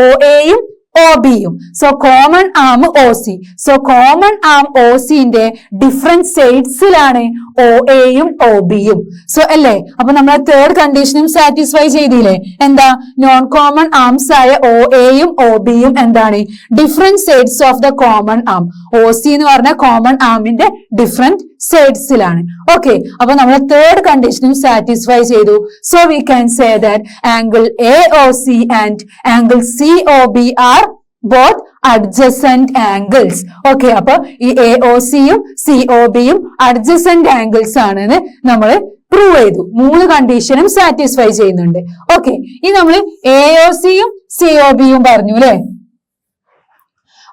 OAയും OBയും. So common arm OC. So common ആം OCന്റെ ഡിഫറെന്റ് സൈഡ്സിലാണ് OAയും OBയും. സോ അല്ലേ, അപ്പൊ നമ്മൾ തേർഡ് കണ്ടീഷനും സാറ്റിസ്ഫൈ ചെയ്തില്ലേ? എന്താ? നോൺ കോമൺ ആംസ് ആയ OAയും OBയും എന്താണ്? Different sides of the common arm. OC എന്ന് പറഞ്ഞ കോമൺ ആമിന്റെ ഡിഫറെന്റ് സൈഡ്സിലാണ്. ഓക്കെ, അപ്പൊ നമ്മൾ തേർഡ് കണ്ടീഷനും സാറ്റിസ്ഫൈ ചെയ്തു. So we can say that angle AOC and angle COB are both adjacent angles. Okay, അപ്പൊ ഈ AOCയും COBയും അഡ്ജസന്റ് ആംഗിൾസ് ആണെന്ന് നമ്മൾ പ്രൂവ് ചെയ്തു. 3 കണ്ടീഷനും സാറ്റിസ്ഫൈ ചെയ്യുന്നുണ്ട്. ഓക്കെ, ഇനി നമ്മൾ AOCയും COBയും പറഞ്ഞു അല്ലെ.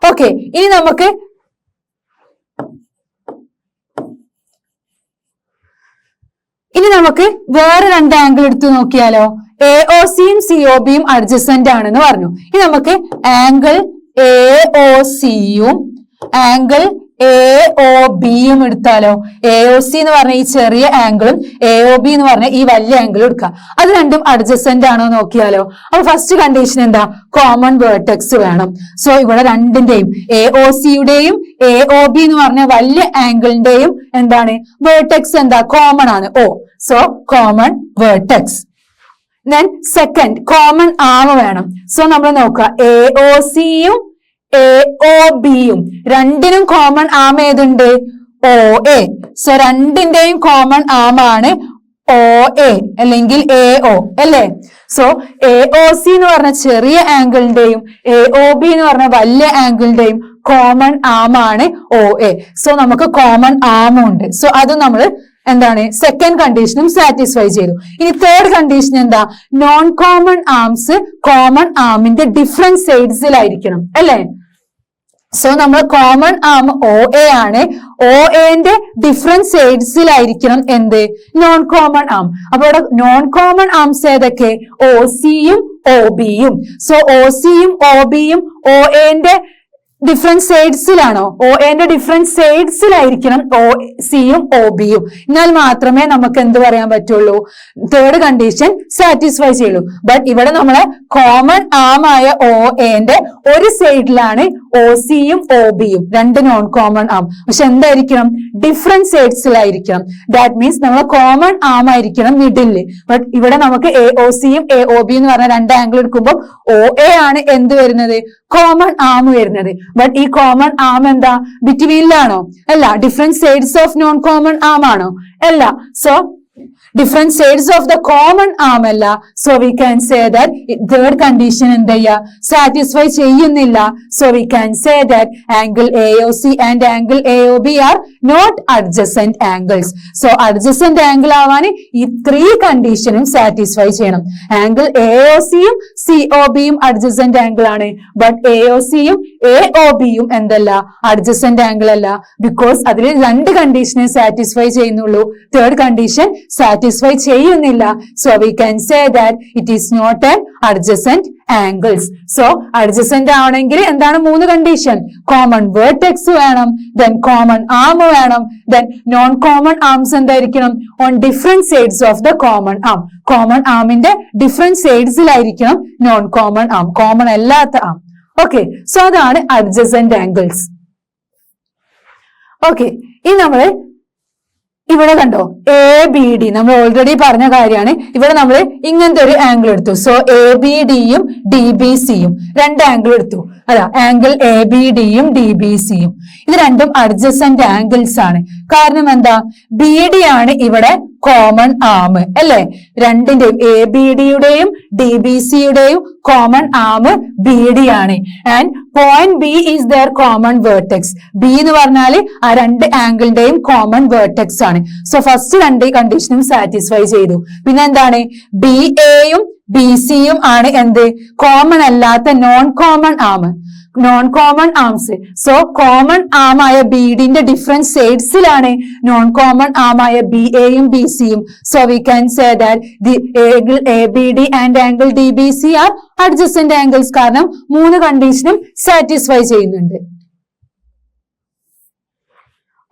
ഓക്കെ, ഇനി നമുക്ക് വേറെ 2 ആംഗിൾ എടുത്ത് നോക്കിയാലോ. AOCയും COBയും അഡ്ജസന്റ് ആണെന്ന് പറഞ്ഞു. ഇനി നമുക്ക് ആംഗിൾ AOCയും ആംഗിൾ AOBയും എടുത്താലോ. AOC എന്ന് പറഞ്ഞ ഈ ചെറിയ ആംഗിളും AOB എന്ന് പറഞ്ഞ ഈ വലിയ ആംഗിളും എടുക്കാം. അത് രണ്ടും അഡ്ജസന്റ് ആണോ നോക്കിയാലോ. അപ്പൊ ഫസ്റ്റ് കണ്ടീഷൻ എന്താ? കോമൺ വേർട്ടെക്സ് വേണം. സോ ഇവിടെ രണ്ടിന്റെയും AOCയുടെയും AOB എന്ന് പറഞ്ഞ വലിയ ആംഗിളിന്റെയും എന്താണ്? വേർട്ടെക്സ് എന്താ? കോമൺ ആണ്, O. So common vertex. Then second common arm വേണം. സോ നമ്മൾ നോക്കുക, AOCയും AOBയും രണ്ടിനും കോമൺ ആം ഏതുണ്ട്? OA. സോ രണ്ടിന്റെയും കോമൺ ആം ആണ് OA അല്ലെങ്കിൽ AO അല്ലേ. സോ AOC എന്ന് പറഞ്ഞ ചെറിയ ആംഗിളിന്റെയും AOB എന്ന് പറഞ്ഞ വലിയ ആംഗിളിന്റെയും കോമൺ ആം ആണ് OA. സോ നമുക്ക് കോമൺ ആമും ഉണ്ട്. സോ അത് നമ്മൾ എന്താണ്? സെക്കൻഡ് കണ്ടീഷനും സാറ്റിസ്ഫൈ ചെയ്തു. ഇനി തേർഡ് കണ്ടീഷൻ എന്താ? നോൺ കോമൺ ആംസ് കോമൺ ആമിന്റെ ഡിഫറെന്റ് സൈഡ്സിലായിരിക്കണം അല്ലേ. സോ നമ്മൾ കോമൺ ആം OA ആണ്. OAന്റെ ഡിഫറെന്റ് സൈഡ്സിലായിരിക്കണം എന്ത്? Non common arm. അപ്പൊ ഇവിടെ നോൺ കോമൺ ആംസ് ഏതൊക്കെ? OCയും OBയും. സോ OCയും OBയും OAന്റെ ഡിഫറെന്റ് സൈഡ്സിലാണോ? ഒ എന്റെ ഡിഫറെന്റ് സൈഡ്സിലായിരിക്കണം ഒ സിയും ഒ ബിയും. എന്നാൽ മാത്രമേ നമുക്ക് എന്ത് പറയാൻ പറ്റുള്ളൂ? തേർഡ് കണ്ടീഷൻ സാറ്റിസ്ഫൈ ചെയ്യുള്ളൂ. ബട്ട് ഇവിടെ നമ്മളെ കോമൺ ആമായ ഒ എന്റെ ഒരു സൈഡിലാണ് ഒ സിയും ഒ ബിയും, രണ്ട് നോൺ കോമൺ ആം. പക്ഷെ എന്തായിരിക്കണം? ഡിഫറെന്റ് സൈഡ്സിലായിരിക്കണം. ദാറ്റ് മീൻസ് നമ്മളെ കോമൺ ആം ആയിരിക്കണം മിഡില്. ബട്ട് ഇവിടെ നമുക്ക് എ ഒ സിയും എ ഒ ബി എന്ന് പറഞ്ഞ രണ്ട് ആംഗിൾ എടുക്കുമ്പോൾ ഒ എ ആണ് എന്ത് വരുന്നത്? കോമൺ ആം വരുന്നത്. ബട്ട് ഈ കോമൺ ആം എന്താ? ബിറ്റ്വീനിലാണോ? അല്ല. Different sides of non common arm ആണോ? അല്ല. So different sides of the common arm അല്ല. So we can say that third condition എന്ത് ചെയ്യാ? സാറ്റിസ്ഫൈ ചെയ്യുന്നില്ല. So we can say that angle A O C and angle A O B are not adjacent angles. So adjacent angle ആവാൻ ഈ three കണ്ടീഷനും satisfy ചെയ്യണം. Angle A O സിയും C O ബിയും adjacent angle ആണ്. But A O സിയും A O ബിയും എന്തല്ല? അഡ്ജസന്റ് ആംഗിൾ അല്ല. ബിക്കോസ് അതിൽ രണ്ട് കണ്ടീഷനെ സാറ്റിസ്ഫൈ ചെയ്യുന്നുള്ളൂ. തേർഡ് കണ്ടീഷൻ സാറ്റിസ്ഫൈ ചെയ്യുന്നില്ല. So we can say that it is not an adjacent angles. So adjacent ആവണമെങ്കിൽ എന്താണ് മൂന്ന് കണ്ടീഷൻ? കോമൺ വേർട്ടെക്സ് വേണം, ദെൻ കോമൺ ആം വേണം, ദെൻ നോൺ കോമൺ ആംസ് എന്തായിരിക്കണം? On different sides of the common arm. Common ആമിന്റെ different സൈഡ്സിലായിരിക്കണം non common arm, common അല്ലാത്ത arm. Okay, so അതാണ് അഡ്ജസന്റ് ആംഗിൾസ്. ഓക്കെ, ഇനി നമ്മള് ഇവിടെ കണ്ടോ എ ബി ഡി നമ്മൾ ഓൾറെഡി പറഞ്ഞ കാര്യമാണ്. ഇവിടെ നമ്മൾ ഇങ്ങനത്തെ ഒരു ആംഗിൾ എടുത്തു. സോ എ ബി ഡിയും ഡി ബി സിയും രണ്ട് ആംഗിൾ എടുത്തു. അതാ ആംഗിൾ എ ബി ഡിയും ഡി ബി സിയും ഇത് രണ്ടും അഡ്ജസന്റ് ആംഗിൾസ് ആണ്. കാരണം എന്താ? ബി ഡി ആണ് ഇവിടെ കോമൺ ആം അല്ലെ? രണ്ടിന്റെയും എ ബി ഡിയുടെയും ഡി ബി സിയുടെയും കോമൺ ആം ബി ഡി ആണ്. And point B is the common vertex. B എന്ന് പറഞ്ഞാല് ആ രണ്ട് ആംഗിളിന്റെയും കോമൺ വേർട്ടെക്സ് ആണ്. സോ ഫസ്റ്റ് രണ്ട് കണ്ടീഷനും സാറ്റിസ്ഫൈ ചെയ്തു. പിന്നെ എന്താണ്? ബി എയും ബി സിയും ആണ് എന്ത്? കോമൺ അല്ലാത്ത non common arm, non common arms. So common ആമായ ബി ഡിന്റെ ഡിഫറെന്റ് സൈഡ്സിലാണ് നോൺ കോമൺ ആമായ ബി എയും ബി സിയും. So we can say that the angle A B D and angle D B C are adjacent angles. കാരണം മൂന്ന് കണ്ടീഷനും satisfy ചെയ്യുന്നുണ്ട്.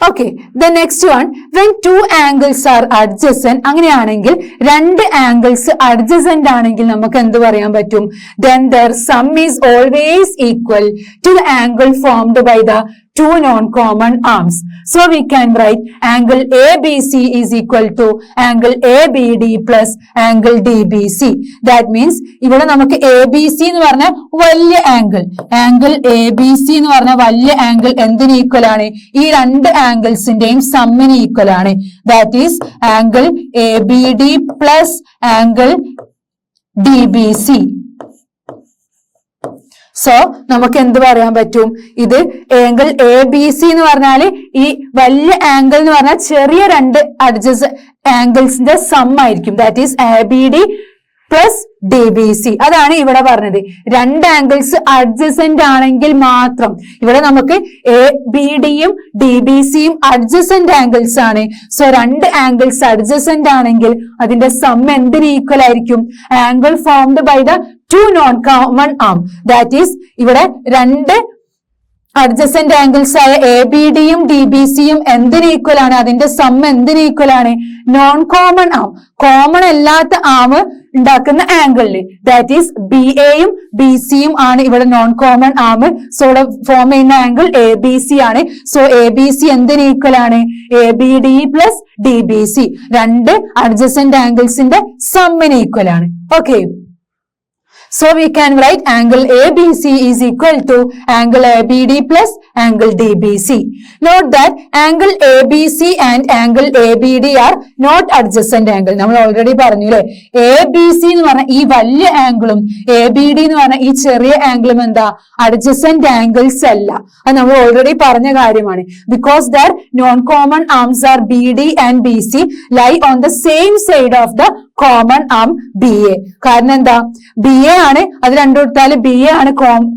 Okay, the next one, when two angles are adjacent. അങ്ങനെയാണെങ്കിൽ രണ്ട് angles adjacent ആണെങ്കിൽ നമുക്ക് എന്ത് പറയാൻ പറ്റും? Then their sum is always equal to the angle formed by the two non-common arms. So we can write angle ABC is equal to angle ABD plus angle DBC. That means ഇവിടെ നമുക്ക് ABC എന്ന് പറഞ്ഞ വലിയ angle, angle ABC എന്ന് പറഞ്ഞ വലിയ angle എന്തിന് equal ആണ്? ഈ രണ്ട് ആംഗിൾസിന്റെയും സമ്മിന് ഈക്വൽ ആണ്. That is angle ABD plus angle DBC. So നമുക്ക് എന്ത് പറയാൻ പറ്റും? ഇത് ആംഗിൾ എ ബി സി എന്ന് പറഞ്ഞാല് ഈ വലിയ ആംഗിൾ എന്ന് പറഞ്ഞാൽ ചെറിയ രണ്ട് അഡ്ജസന്റ് ആംഗിൾസിന്റെ സം ആയിരിക്കും. That is A B D plus D B C. അതാണ് ഇവിടെ പറഞ്ഞത്. രണ്ട് ആംഗിൾസ് അഡ്ജസന്റ് ആണെങ്കിൽ മാത്രം. ഇവിടെ നമുക്ക് എ ബി ഡിയും ഡി ബി സിയും അഡ്ജസന്റ് ആംഗിൾസ് ആണ്. സോ രണ്ട് ആംഗിൾസ് അഡ്ജസന്റ് ആണെങ്കിൽ അതിന്റെ സം എന്തിന് ഈക്വൽ ആയിരിക്കും? Angle formed by the two non-common arm. That is ഇവിടെ രണ്ട് അഡ്ജസന്റ് ആംഗിൾസ് ആയ എ ബി ഡിയും ഡി ബി സിയും എന്തിന് ഈക്വൽ ആണ്? അതിന്റെ സം എന്തിന് ഈക്വൽ ആണ്? നോൺ കോമൺ ആം, കോമൺ അല്ലാത്ത ആം ഉണ്ടാക്കുന്ന ആംഗിളില്. ദാറ്റ് ഈസ് ബി എയും ബി സിയും ആണ് ഇവിടെ നോൺ കോമൺ ആം. സോ ഇവിടെ ഫോം ചെയ്യുന്ന ആംഗിൾ എ ബി സി ആണ്. സോ എ ബി സി എന്തിന് ഈക്വൽ ആണ്? A B D plus D B C. രണ്ട് അഡ്ജസന്റ് ആംഗിൾസിന്റെ സമ്മിന് ഈക്വൽ ആണ്. Okay, so we can write angle ABC is equal to angle ABD plus angle DBC. Note that angle ABC and angle ABD are not adjacent angle. നമ്മൾ already പറഞ്ഞു അല്ലെ? ABC എന്ന് പറഞ്ഞ ഈ വലിയ ആംഗിളും ABD എന്ന് പറഞ്ഞ ഈ ചെറിയ ആംഗിളും എന്താ? അഡ്ജസന്റ് ആംഗിൾസ് അല്ല. അത് നമ്മൾ ഓൾറെഡി പറഞ്ഞ കാര്യമാണ്. Because their non-common arms are BD and BC lie on the same side of the common arm BA. കാരണം എന്താ? BA ആണ്, അത് രണ്ടും എടുത്താല് BA ആണ്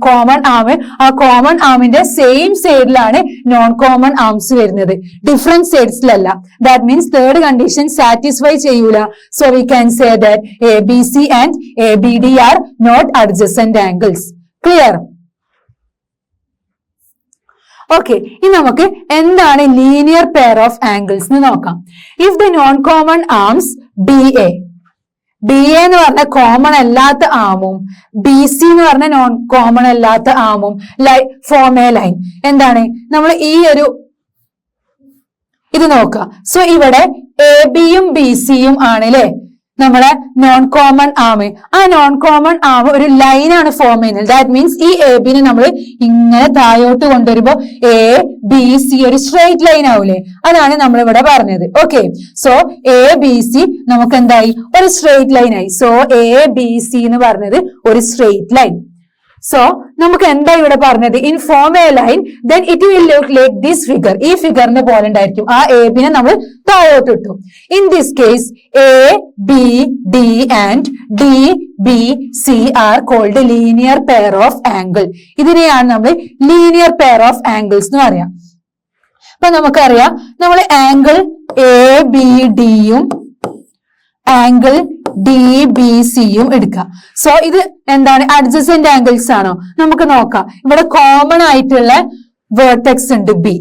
കോമൺ ആം. ആ കോമൺ ആമിന്റെ സെയിം സൈഡിലാണ് നോൺ കോമൺ ആംസ് വരുന്നത്, ഡിഫറെന്റ് സൈഡ്സിലല്ല. That means third condition satisfy ചെയ്യൂല. So we can say that ABC and ABD are not adjacent angles. Clear? Okay, ഇനി നമുക്ക് എന്താണ് ലീനിയർ പെയർ ഓഫ് ആംഗിൾസ് എന്ന് നോക്കാം. If the non common arms B A എന്ന് പറഞ്ഞ common അല്ലാത്ത ആമും B C എന്ന് പറഞ്ഞ നോൺ കോമൺ അല്ലാത്ത ആമും ഫോം എ ലൈൻ. എന്താണ് നമ്മൾ ഈ ഒരു ഇത് നോക്കുക. സോ ഇവിടെ എ ബിയും ബി സിയും ആണല്ലേ നമ്മളെ നോൺ കോമൺ ആമ്. ആ നോൺ കോമൺ ആമ് ഒരു ലൈനാണ് ഫോം ചെയ്യുന്നത്. ദാറ്റ് മീൻസ് ഈ എ ബിനെ നമ്മൾ ഇങ്ങനെ താഴോട്ട് കൊണ്ടുവരുമ്പോ എ ബി സി ഒരു സ്ട്രെയിറ്റ് ലൈൻ ആവൂലേ, അതാണ് നമ്മൾ ഇവിടെ പറഞ്ഞത്. Okay, so A B C നമുക്ക് എന്തായി, ഒരു സ്ട്രെയിറ്റ് ലൈൻ ആയി. സോ എ ബി സി എന്ന് പറഞ്ഞത് ഒരു സ്ട്രെയിറ്റ് ലൈൻ. സോ നമുക്ക് എന്താ ഇവിടെ പറഞ്ഞത്, in form a line then it will look like this figure. ഈ ഫിഗറിന്റെ പോലെ ഉണ്ടായിരിക്കും. ആ എ ബിനെ നമ്മൾ താഴോട്ട് ഇട്ടു. In this case A B D and D B C are called linear pair of angle. ഇതിനെയാണ് നമ്മൾ ലീനിയർ പെയർ ഓഫ് ആംഗിൾസ് എന്ന് പറയാം. അപ്പൊ നമുക്കറിയാം നമ്മൾ ആംഗിൾ എ ബി ഡിയും ആംഗിൾ ഡി ബി സിയും എടുക്കാം. സോ ഇത് എന്താണ്, അഡ്ജസന്റ് ആംഗിൾസ് ആണോ? നമുക്ക് നോക്കാം. ഇവിടെ കോമൺ ആയിട്ടുള്ള വേർട്ടെക്സ് ഉണ്ട് ബി,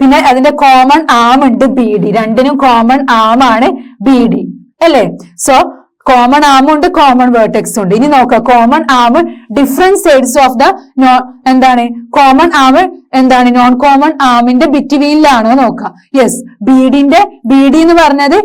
പിന്നെ അതിന്റെ കോമൺ ആം ഉണ്ട് ബി ഡി. രണ്ടിനും കോമൺ ആം ആണ് ബി ഡി അല്ലേ? സോ കോമൺ ആമും ഉണ്ട്, കോമൺ വേർട്ടെക്സ് ഉണ്ട്. ഇനി നോക്കാം, common arm different sides of the എന്താണ് കോമൺ ആം എന്താണ് നോൺ കോമൺ ആമിന്റെ ബിറ്റ്വീനിലാണോ നോക്കാം. യെസ്, ബി ഡി എന്ന് പറഞ്ഞത്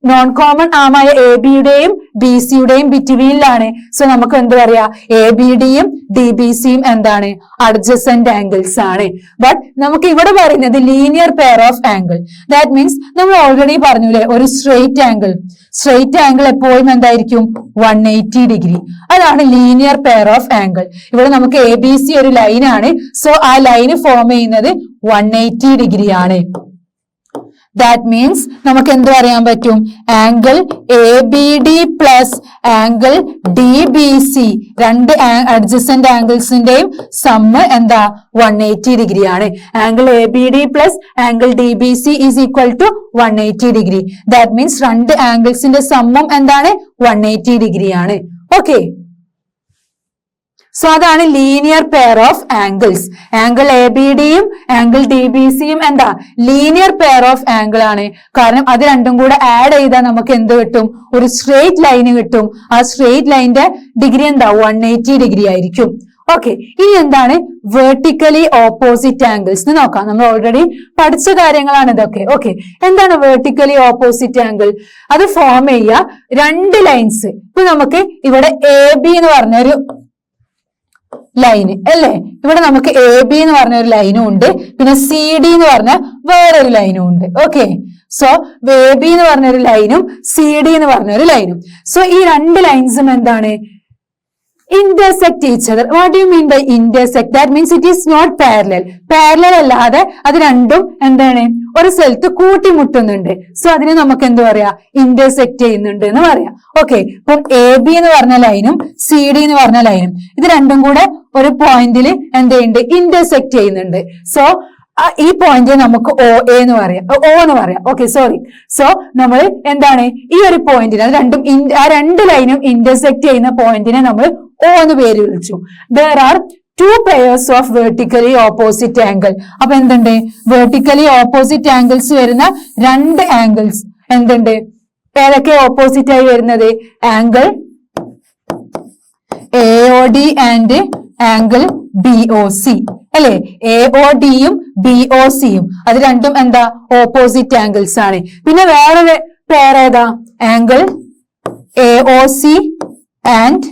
നോൺ കോമൺ ആമായ എ ബിയുടെയും ബി സിയുടെയും ബിറ്റ്വീനിലാണ്. സോ നമുക്ക് എന്ത് പറയാ, എ ബി ഡിയും ഡി ബി സിയും എന്താണ്, അഡ്ജസന്റ് ആംഗിൾസ് ആണ്. ബട്ട് നമുക്ക് ഇവിടെ പറയുന്നത് linear pair of angle. That means നമ്മൾ ഓൾറെഡി പറഞ്ഞില്ലേ, ഒരു സ്ട്രെയിറ്റ് ആംഗിൾ എപ്പോഴും എന്തായിരിക്കും, 180 ഡിഗ്രി. അതാണ് ലീനിയർ പെയർ ഓഫ് ആംഗിൾ. ഇവിടെ നമുക്ക് എ ബി സി ഒരു ലൈനാണ്. സോ ആ ലൈന് ഫോം ചെയ്യുന്നത് 180 ഡിഗ്രി ആണ്. ദാറ്റ് മീൻസ് നമുക്ക് എന്ത് പറയാൻ പറ്റും, angle A B D plus angle D B C രണ്ട് അഡ്ജസന്റ് ആംഗിൾസിന്റെയും സമ്മ് എന്താ, 180 ഡിഗ്രി ആണ്. Angle A B D plus angle D B C is equal to 180 degree. That means രണ്ട് ആംഗിൾസിന്റെ സമ്മും എന്താണ്, 180 ഡിഗ്രി ആണ്. ഓക്കെ, സോ അതാണ് linear pair of angles. Angle A B ഡിയും ആംഗിൾ ഡി ബി സിയും എന്താ, ലീനിയർ പെയർ ഓഫ് ആംഗിൾ ആണ്. കാരണം അത് രണ്ടും കൂടെ ആഡ് ചെയ്താൽ നമുക്ക് എന്ത് കിട്ടും, ഒരു സ്ട്രെയിറ്റ് ലൈന് കിട്ടും. ആ സ്ട്രെയിറ്റ് ലൈനിന്റെ ഡിഗ്രി എന്താ, 180 ഡിഗ്രി ആയിരിക്കും. ഓക്കെ, ഇനി എന്താണ് വെർട്ടിക്കലി ഓപ്പോസിറ്റ് ആംഗിൾസ് എന്ന് നോക്കാം. നമ്മൾ ഓൾറെഡി പഠിച്ച കാര്യങ്ങളാണ് ഇതൊക്കെ. ഓക്കെ, എന്താണ് വെർട്ടിക്കലി ഓപ്പോസിറ്റ് ആംഗിൾ? അത് ഫോം ചെയ്യുക രണ്ട് ലൈൻസ്. ഇപ്പൊ നമുക്ക് ഇവിടെ എ ബി എന്ന് പറഞ്ഞൊരു ലൈന് അല്ലേ, ഇവിടെ നമുക്ക് എ ബി എന്ന് പറഞ്ഞ ഒരു ലൈനും ഉണ്ട്, പിന്നെ സി ഡി എന്ന് പറഞ്ഞ വേറൊരു ലൈനും ഉണ്ട്. ഓക്കെ, സോ എ ബി എന്ന് പറഞ്ഞൊരു ലൈനും സി ഡി എന്ന് പറഞ്ഞൊരു ലൈനും. സോ ഈ രണ്ട് ലൈൻസും എന്താണ്, intersect each other. What do you mean by intersect? That means it is not parallel. Parallel അല്ലാതെ അത് രണ്ടും എന്താണ്, ഒരു സ്ഥലത്ത് കൂട്ടിമുട്ടുന്നുണ്ട്. സോ അതിനെ നമുക്ക് എന്ത് പറയാ, ഇന്റർസെക്ട് ചെയ്യുന്നുണ്ട് എന്ന് പറയാം. ഓക്കെ, അപ്പം എ ബി എന്ന് പറഞ്ഞ ലൈനും സി ഡി എന്ന് പറഞ്ഞ ലൈനും ഇത് രണ്ടും കൂടെ ഒരു പോയിന്റിൽ എന്തുണ്ട്, ഇന്റർസെക്ട് ചെയ്യുന്നുണ്ട്. സോ ഈ പോയിന്റ് നമുക്ക് ഒ എന്ന് പറയാം. Okay, sorry. സോ നമ്മൾ എന്താണ്, ഈ ഒരു പോയിന്റിന് അത് രണ്ടും ആ രണ്ട് ലൈനും ഇന്റർസെക്ട് ചെയ്യുന്ന പോയിന്റിനെ നമ്മൾ ഒ എന്ന് പേര് വിളിച്ചു. There are two pairs of vertically opposite angle. അപ്പൊ എന്തുണ്ട്, വെർട്ടിക്കലി ഓപ്പോസിറ്റ് ആംഗിൾസ് വരുന്ന രണ്ട് ആംഗിൾസ് എന്തുണ്ട്, ഏതൊക്കെ ഓപ്പോസിറ്റ് ആയി വരുന്നത്, angle A O D and angle B O C അല്ലെ. എ ഒ ഡിയും ബി ഒ സിയും അത് രണ്ടും എന്താ, ഓപ്പോസിറ്റ് ആംഗിൾസ് ആണ്. പിന്നെ വേറൊരു പെയർ ഏതാ, angle A O C and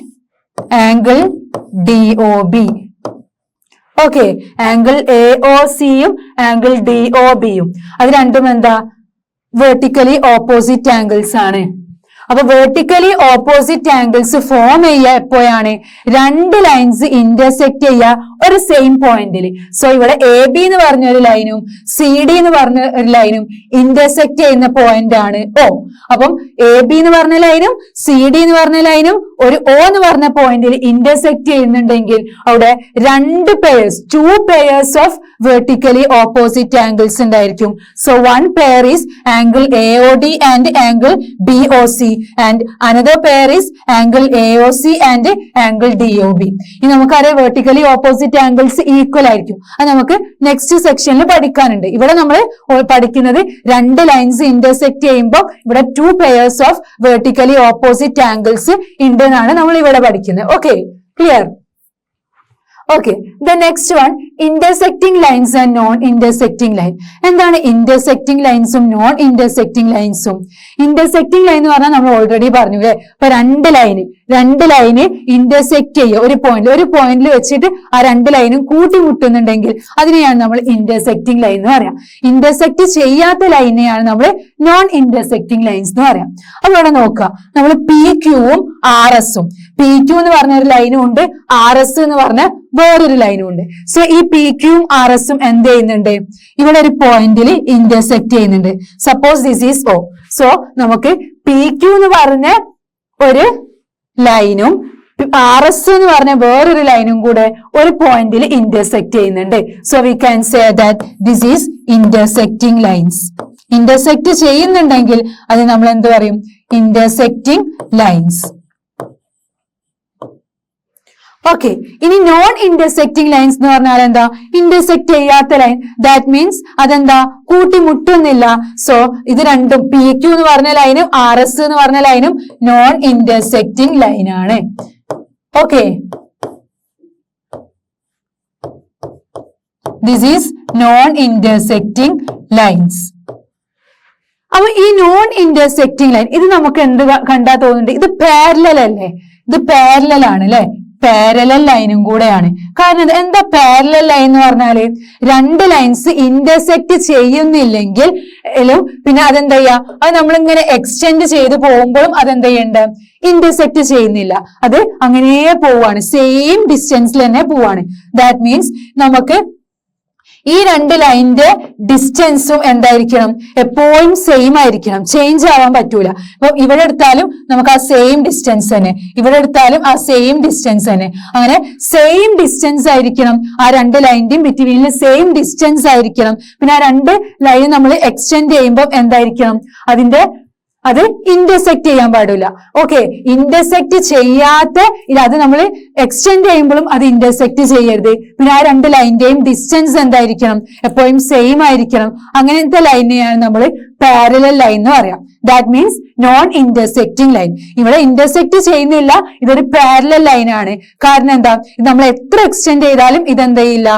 angle D O B. Okay, angle A O സിയും ആംഗിൾ ഡി ഒ ബിയും അത് രണ്ടും എന്താ, വെർട്ടിക്കലി ഓപ്പോസിറ്റ് ആംഗിൾസ് ആണ്. അപ്പൊ വെർട്ടിക്കലി ഓപ്പോസിറ്റ് ആംഗിൾസ് ഫോം ചെയ്യുക എപ്പോഴാണ്, രണ്ട് ലൈൻസ് ഇന്റർസെക്ട് ചെയ്യുക ഒരു സെയിം പോയിന്റിൽ. സോ ഇവിടെ എ ബി എന്ന് പറഞ്ഞ ഒരു ലൈനും സി ഡി എന്ന് പറഞ്ഞ ഒരു ലൈനും ഇന്റർസെക്ട് ചെയ്യുന്ന പോയിന്റ് ആണ് ഒ. അപ്പം എ ബി എന്ന് പറഞ്ഞ ലൈനും സി ഡി എന്ന് പറഞ്ഞ ലൈനും ഒരു ഒ എന്ന് പറഞ്ഞ പോയിന്റിൽ ഇന്റർസെക്ട് ചെയ്യുന്നുണ്ടെങ്കിൽ അവിടെ രണ്ട് pairs, 2 pairs of vertically opposite angles ഉണ്ടായിരിക്കും. So one pair is angle AOD and angle BOC and another pair is angle AOC and angle DOB. ഇനി നമുക്കറിയാം വെർട്ടിക്കലി ഓപ്പോസിറ്റ് ആംഗിൾസ് ഈക്വൽ ആയിരിക്കും. അത് നമുക്ക് നെക്സ്റ്റ് സെക്ഷനിൽ പഠിക്കാനുണ്ട്. ഇവിടെ നമ്മൾ പഠിക്കുന്നത് രണ്ട് ലൈൻസ് ഇന്റർസെക്ട് ചെയ്യുമ്പോൾ ഇവിടെ to pairs of vertically opposite angles ഉണ്ടെന്നാണ് നമ്മൾ ഇവിടെ പഠിക്കുന്നത്. Okay, clear? Okay, the next one, intersecting lines and non-intersecting line. എന്താണ് intersecting lines ഉം non intersecting lines ഉം? intersecting line എന്ന് പറഞ്ഞാൽ നമ്മൾ ഓൾറെഡി പറഞ്ഞു അല്ലെ. ഇപ്പൊ രണ്ട് ലൈന് ഇന്റർസെക്ട് ചെയ്യുക ഒരു പോയിന്റിൽ വെച്ചിട്ട് ആ രണ്ട് ലൈനും കൂട്ടിമുട്ടുന്നുണ്ടെങ്കിൽ അതിനെയാണ് നമ്മൾ ഇന്റർസെക്ടിങ് ലൈൻ എന്ന് പറയാം. ഇന്റർസെക്ട് ചെയ്യാത്ത ലൈനെയാണ് നമ്മൾ നോൺ ഇന്റർസെക്ടിങ് ലൈൻസ് എന്ന് പറയാം. അപ്പൊ ഇവിടെ നോക്കുക, നമ്മൾ PQ ഉം RS ഉം, PQ എന്ന് പറഞ്ഞ ഒരു ലൈനും ഉണ്ട്, RS എന്ന് പറഞ്ഞ വേറൊരു ലൈനും ഉണ്ട്. സോ ഈ PQ ഉം RS ഉം എന്ത് ചെയ്യുന്നുണ്ട്? ഇവിടെ ഒരു പോയിന്റിൽ ഇന്റർസെക്ട് ചെയ്യുന്നുണ്ട്. Suppose this is O. So നമുക്ക് PQ എന്ന് പറഞ്ഞ ഒരു ലൈനും RS എന്ന് പറഞ്ഞ വേറൊരു ലൈനും കൂടെ ഒരു പോയിന്റിൽ ഇന്റർസെക്ട് ചെയ്യുന്നുണ്ട്. So we can say that this is intersecting lines. Intersect ചെയ്യുന്നുണ്ടെങ്കിൽ അത് നമ്മൾ എന്ത് പറയും? Intersecting lines. ഓക്കെ, ഇനി നോൺ ഇന്റർസെക്ടിങ് ലൈൻസ് എന്ന് പറഞ്ഞാൽ എന്താ? ഇന്റർസെക്ട് ചെയ്യാത്ത ലൈൻ. ദാറ്റ് മീൻസ് അതെന്താ? കൂട്ടിമുട്ടുന്നില്ല. സോ ഇത് രണ്ടും PQ എന്ന് പറഞ്ഞ ലൈനും RS എന്ന് പറഞ്ഞ ലൈനും നോൺ ഇന്റർസെക്ടിങ് ലൈൻ ആണ്. Okay, this is known intersecting lines. അപ്പൊ ഈ നോൺ ഇന്റർസെക്ടിങ് ലൈൻ ഇത് നമുക്ക് എന്ത് കണ്ടാ തോന്നുന്നുണ്ട്? ഇത് പാരലൽ അല്ലേ? ഇത് പാരലൽ ആണ് അല്ലെ? പാരലൽ ലൈനും കൂടെയാണ്. കാരണം എന്താ പാരലൽ ലൈൻ എന്ന് പറഞ്ഞാല് രണ്ട് ലൈൻസ് ഇന്റർസെക്ട് ചെയ്യുന്നില്ലെങ്കിൽ പിന്നെ അതെന്താ ചെയ്യാ? അത് നമ്മളിങ്ങനെ എക്സ്റ്റെൻഡ് ചെയ്ത് പോകുമ്പോഴും അതെന്താ ചെയ്യണ്ട? ഇന്റർസെക്ട് ചെയ്യുന്നില്ല. അത് അങ്ങനെ പോവാണ്, സെയിം ഡിസ്റ്റൻസിൽ തന്നെ പോവാണ്. ദാറ്റ് മീൻസ് നമുക്ക് ഈ രണ്ട് ലൈനിന്റെ ഡിസ്റ്റൻസും എന്തായിരിക്കണം? എപ്പോഴും സെയിം ആയിരിക്കണം, ചേഞ്ച് ആവാൻ പറ്റൂല. അപ്പൊ ഇവിടെ എടുത്താലും നമുക്ക് ആ സെയിം ഡിസ്റ്റൻസ് തന്നെ, ഇവിടെ എടുത്താലും ആ സെയിം ഡിസ്റ്റൻസ് തന്നെ. അങ്ങനെ സെയിം ഡിസ്റ്റൻസ് ആയിരിക്കണം, ആ രണ്ട് ലൈനിന്റെയും ബിറ്റ്വീനിൽ സെയിം ഡിസ്റ്റൻസ് ആയിരിക്കണം. പിന്നെ ആ രണ്ട് ലൈൻ നമ്മൾ എക്സ്റ്റെൻഡ് ചെയ്യുമ്പോൾ എന്തായിരിക്കണം? അത് ഇന്റർസെക്ട് ചെയ്യാൻ പാടില്ല. ഓക്കെ, ഇന്റർസെക്ട് ചെയ്യാത്ത അത് നമ്മൾ എക്സ്റ്റെൻഡ് ചെയ്യുമ്പോഴും അത് ഇന്റർസെക്ട് ചെയ്യരുത്. പിന്നെ ആ രണ്ട് ലൈനിന്റെയും ഡിസ്റ്റൻസ് എന്തായിരിക്കണം? എപ്പോഴും സെയിം ആയിരിക്കണം. അങ്ങനത്തെ ലൈനെയാണ് നമ്മൾ പാരലൽ ലൈൻ എന്ന് പറയാം. That means non intersecting line. ഇവിടെ ഇന്റർസെക്ട് ചെയ്യുന്നില്ല, ഇതൊരു പാരലൽ ലൈൻ ആണ്. കാരണം എന്താ? ഇത് നമ്മൾ എത്ര എക്സ്റ്റെൻഡ് ചെയ്താലും ഇതെന്താ ചെയ്യില്ല?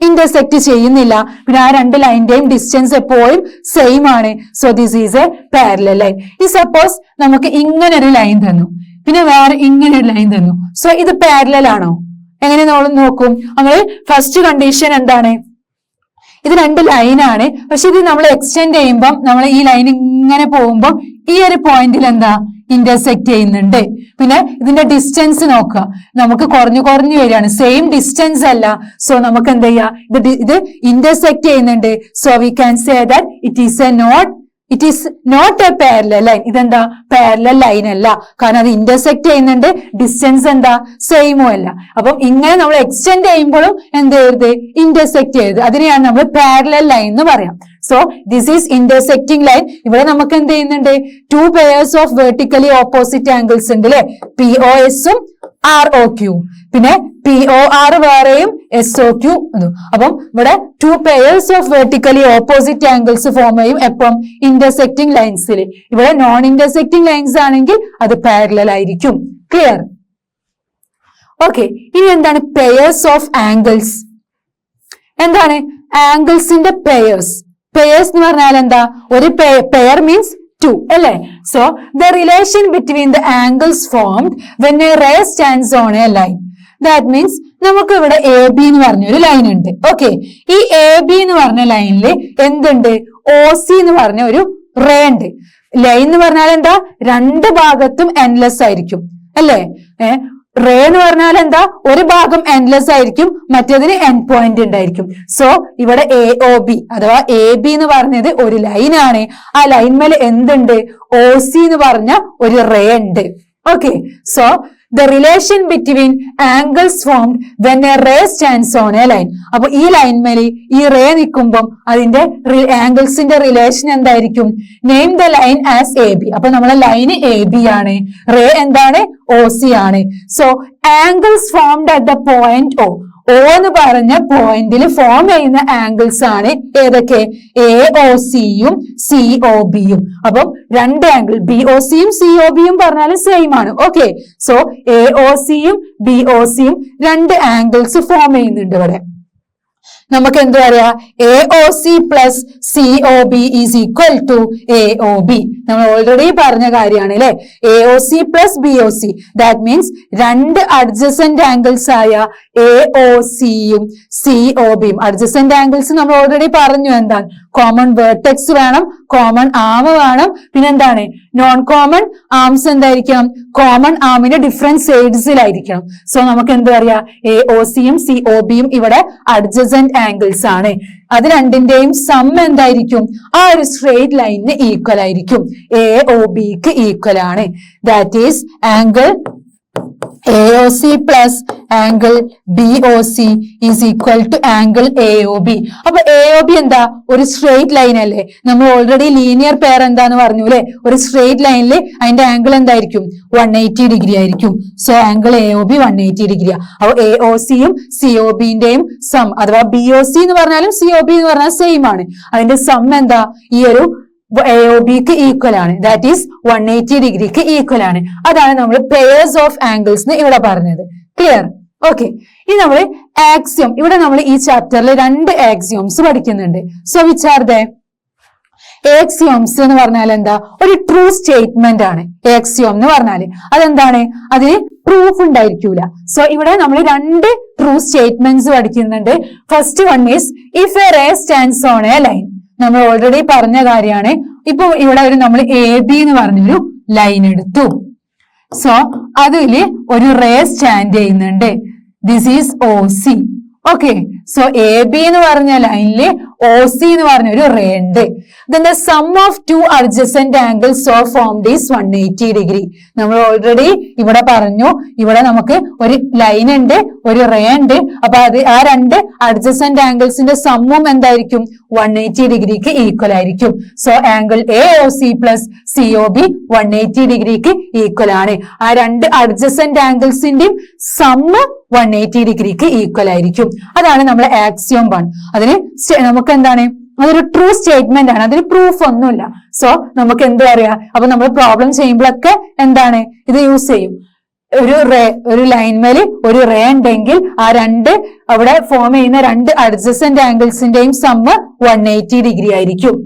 ഇന്റർസെക്ട് ചെയ്യുന്നില്ല. പിന്നെ ആ രണ്ട് ലൈനിന്റെയും ഡിസ്റ്റൻസ് എപ്പോഴും സെയിം ആണ്. So this is A parallel line. ഈ സപ്പോസ് നമുക്ക് ഇങ്ങനെ ഒരു ലൈൻ തന്നു, പിന്നെ വേറെ ഇങ്ങനെ ഒരു ലൈൻ തന്നു. സോ ഇത് പാരലൽ ആണോ? എങ്ങനെ നമ്മൾ നോക്കും? നമ്മൾ ഫസ്റ്റ് കണ്ടീഷൻ എന്താണ്? ഇത് രണ്ട് ലൈനാണ്, പക്ഷെ ഇത് നമ്മൾ എക്സ്റ്റെൻഡ് ചെയ്യുമ്പോൾ നമ്മൾ ഈ ലൈൻ ഇങ്ങനെ പോകുമ്പോൾ ഈ ഒരു പോയിന്റിൽ എന്താ? ഇന്റർസെക്ട് ചെയ്യുന്നുണ്ട്. പിന്നെ ഇതിന്റെ ഡിസ്റ്റൻസ് നോക്കുക, നമുക്ക് കുറഞ്ഞു വരികയാണ്, സെയിം ഡിസ്റ്റൻസ് അല്ല. സോ നമുക്ക് എന്താ ചെയ്യാ? ഇത് ഇന്റർസെക്ട് ചെയ്യുന്നുണ്ട്. So we can say that it is not a parallel line. ഇതെന്താ? പാരലൽ ലൈൻ അല്ല. കാരണം അത് ഇന്റർസെക്ട് ചെയ്യുന്നുണ്ട്, ഡിസ്റ്റൻസ് എന്താ? സെയിമോ അല്ല. അപ്പം ഇങ്ങനെ നമ്മൾ എക്സ്റ്റെൻഡ് ചെയ്യുമ്പോഴും എന്ത് ചെയ്യരുത്? ഇന്റർസെക്ട് ചെയ്യരുത്. അതിനെയാണ് നമ്മൾ പാരലൽ ലൈൻ എന്ന് പറയാം. So this is intersecting line. ഇവിടെ നമുക്ക് എന്ത് ചെയ്യുന്നുണ്ട്? To pairs of vertically opposite angles ഉണ്ട് അല്ലെ? POS ഉം ROQ. പിന്നെ POR വേറെയും SOQ. അപ്പം ഇവിടെ to pairs of vertically opposite angles form ചെയ്യും എപ്പം? ഇന്റർസെക്ടിങ് ലൈൻസിൽ. ഇവിടെ നോൺ ഇന്റർസെക്ടിങ് ലൈൻസ് ആണെങ്കിൽ അത് പാരലൽ ആയിരിക്കും. ക്ലിയർ? ഓക്കെ, ഇനി എന്താണ് പെയർസ് ഓഫ് ആംഗിൾസ്? എന്താണ് ആംഗിൾസിന്റെ പെയർസ്? പെയർസ് എന്ന് പറഞ്ഞാൽ എന്താ? ഒരു പെയർ മീൻസ് ടു അല്ലേ? So the relation between the angles formed when a ray stands on a line. That means നമുക്ക് ഇവിടെ AB എന്ന് പറഞ്ഞൊരു ലൈൻ ഉണ്ട്. ഓക്കെ, ഈ AB എന്ന് പറഞ്ഞ ലൈനിൽ എന്തുണ്ട്? OC എന്ന് പറഞ്ഞ ഒരു റേ ഉണ്ട്. ലൈൻ എന്ന് പറഞ്ഞാൽ എന്താ? രണ്ട് ഭാഗത്തും എൻലെസ് ആയിരിക്കും അല്ലേ? റേ എന്ന് പറഞ്ഞാൽ എന്താ? ഒരു ഭാഗം എൻലെസ് ആയിരിക്കും, മറ്റേതിന് എൻഡ് പോയിന്റ് ഉണ്ടായിരിക്കും. സോ ഇവിടെ AOB അഥവാ AB എന്ന് പറഞ്ഞത് ഒരു ലൈനാണ്. ആ ലൈൻ മേൽ എന്തുണ്ട്? OC എന്ന് പറഞ്ഞ ഒരു റേ ഉണ്ട്. Okay, so the relation between angles formed when a ray stands on a line. അപ്പൊ ഈ ലൈൻമേല് ഈ റേ നിൽക്കുമ്പോൾ അതിന്റെ ആംഗിൾസിന്റെ റിലേഷൻ എന്തായിരിക്കും? Name the line as A B. അപ്പൊ നമ്മളെ ലൈന് എ ബി ആണ്, റേ എന്താണ്? ഒ സി ആണ്. So angles formed at the point O. O എന്ന് പറഞ്ഞ പോയിന്റിൽ ഫോം ചെയ്യുന്ന ആംഗിൾസ് ആണ് ഏതൊക്കെ? എ ഒ സിയും സി ഒ ബിയും. അപ്പം രണ്ട് ആംഗിൾ ബി ഒ സിയും സി ഒ ബിയും പറഞ്ഞാലും സെയിം ആണ്. ഓക്കെ, സോ എ ഒ സിയും ബി ഒ സിയും രണ്ട് ആംഗിൾസ് ഫോം ചെയ്യുന്നുണ്ട് ഇവിടെ. നമുക്ക് എന്ത് പറയാ? A O C plus C O B is equal to A O B. നമ്മൾ ഓൾറെഡി പറഞ്ഞ കാര്യമാണ് അല്ലെ? A O C plus B O C, that means രണ്ട് അഡ്ജസന്റ് ആംഗിൾസ് ആയ എ ഒ സിയും സി ഒ ബിയും. അഡ്ജസന്റ് ആംഗിൾസ് നമ്മൾ already പറഞ്ഞു. എന്താണ്? കോമൺ വേർട്ടെക്സ് വേണം, കോമൺ ആം വേണം, പിന്നെ എന്താണ്? നോൺ കോമൺ ആംസ് എന്തായിരിക്കണം? കോമൺ ആമിന്റെ ഡിഫറെന്റ് സൈഡ്സിലായിരിക്കണം. സോ നമുക്ക് എന്ത് പറയാ? എ ഒ സിയും സി ഒ ബിയും ഇവിടെ അഡ്ജസന്റ് ആംഗിൾസ് ആണ്. അത് രണ്ടിന്റെയും സം എന്തായിരിക്കും? ആ ഒരു സ്ട്രെയിറ്റ് ലൈനിന് ഈക്വൽ ആയിരിക്കും, എ ഒ ബിക്ക് ഈക്വൽ ആണ്. That is angle AOC plus angle BOC is equal to angle AOB. അപ്പൊ AOB എന്താ? ഒരു സ്ട്രെയിറ്റ് ലൈൻ അല്ലേ? നമ്മൾ ഓൾറെഡി ലീനിയർ പെയർ എന്താന്ന് പറഞ്ഞു അല്ലെ? ഒരു സ്ട്രെയിറ്റ് ലൈനിൽ അതിന്റെ ആംഗിൾ എന്തായിരിക്കും? 180 ഡിഗ്രി ആയിരിക്കും. So angle AOB 180 ഡിഗ്രിയാ. അപ്പൊ AOCയും COBന്റെയും സം അഥവാ BOC എന്ന് പറഞ്ഞാലും COB എന്ന് പറഞ്ഞാൽ സെയിം ആണ്. അതിന്റെ സം എന്താ? ഈ ഒരു AOBക്ക് ഈക്വൽ ആണ്. ദാറ്റ് ഈസ് 180 ഡിഗ്രിക്ക് ഈക്വൽ ആണ്. അതാണ് നമ്മൾ പെയർസ് ഓഫ് ആംഗിൾസ് ഇവിടെ പറഞ്ഞത്. ക്ലിയർ? ഓക്കെ, ഇനി നമ്മൾ ആക്സിയം. ഇവിടെ നമ്മൾ ഈ ചാപ്റ്ററിൽ രണ്ട് ആക്സിയോംസ് പഠിക്കുന്നുണ്ട്. So which are they? Axioms എന്ന് പറഞ്ഞാൽ എന്താ? ഒരു ട്രൂ സ്റ്റേറ്റ്മെന്റ് ആണ് ആക്സിയോം എന്ന് പറഞ്ഞാല്. അതെന്താണ്? അതിന് പ്രൂഫ് ഉണ്ടായിരിക്കൂല. സോ ഇവിടെ നമ്മൾ രണ്ട് ട്രൂ സ്റ്റേറ്റ്മെന്റ്സ് പഠിക്കുന്നുണ്ട്. First one is if a ray stands on a line. നമ്മൾ ഓൾറെഡി പറഞ്ഞ കാര്യമാണ്. ഇപ്പൊ ഇവിടെ ഒരു നമ്മൾ എ ബി എന്ന് പറഞ്ഞൊരു ലൈൻ എടുത്തു. സോ അതില് ഒരു റേ സ്റ്റാൻഡ് ചെയ്യുന്നുണ്ട്. This is O C. Okay, so A B എന്ന് പറഞ്ഞ ലൈനില് ഒ സി എന്ന് പറഞ്ഞ ഒരു റേ ഉണ്ട്. Then the sum of two adjacent angles so formed is 180 degree. നമ്മൾ ഓൾറെഡി ഇവിടെ പറഞ്ഞു. ഇവിടെ നമുക്ക് ഒരു ലൈൻ ഉണ്ട്, ഒരു റേ ഉണ്ട്. അപ്പൊ അത് ആ രണ്ട് അഡ്ജസന്റ് ആംഗിൾസിന്റെ സമ്മും എന്തായിരിക്കും? 180 ഡിഗ്രിക്ക് ഈക്വൽ ആയിരിക്കും. So angle AOC plus COB 180 ഡിഗ്രിക്ക് ഈക്വൽ ആണ്. ആ രണ്ട് അഡ്ജസന്റ് ആംഗിൾസിന്റെയും സമ്മ് 180 ഡിഗ്രിക്ക് ഈക്വൽ ആയിരിക്കും. അതാണ് നമ്മളെ ആക്സിയം 1. അതിന് നമുക്ക് എന്താണ്? അതൊരു ട്രൂ സ്റ്റേറ്റ്മെന്റ് ആണ്. അതിന് പ്രൂഫ് ഒന്നുമില്ല. സോ നമുക്ക് എന്ത് പറയാ? അപ്പൊ നമ്മൾ പ്രോബ്ലം ചെയ്യുമ്പോഴൊക്കെ എന്താണ് ഇത് യൂസ് ചെയ്യും? ഒരു ലൈൻമേൽ ഒരു റേ ഉണ്ടെങ്കിൽ ആ രണ്ട് അവിടെ ഫോം ചെയ്യുന്ന രണ്ട് അഡ്ജസന്റ് ആംഗിൾസിന്റെയും സമ്മ് 180 ഡിഗ്രി ആയിരിക്കും.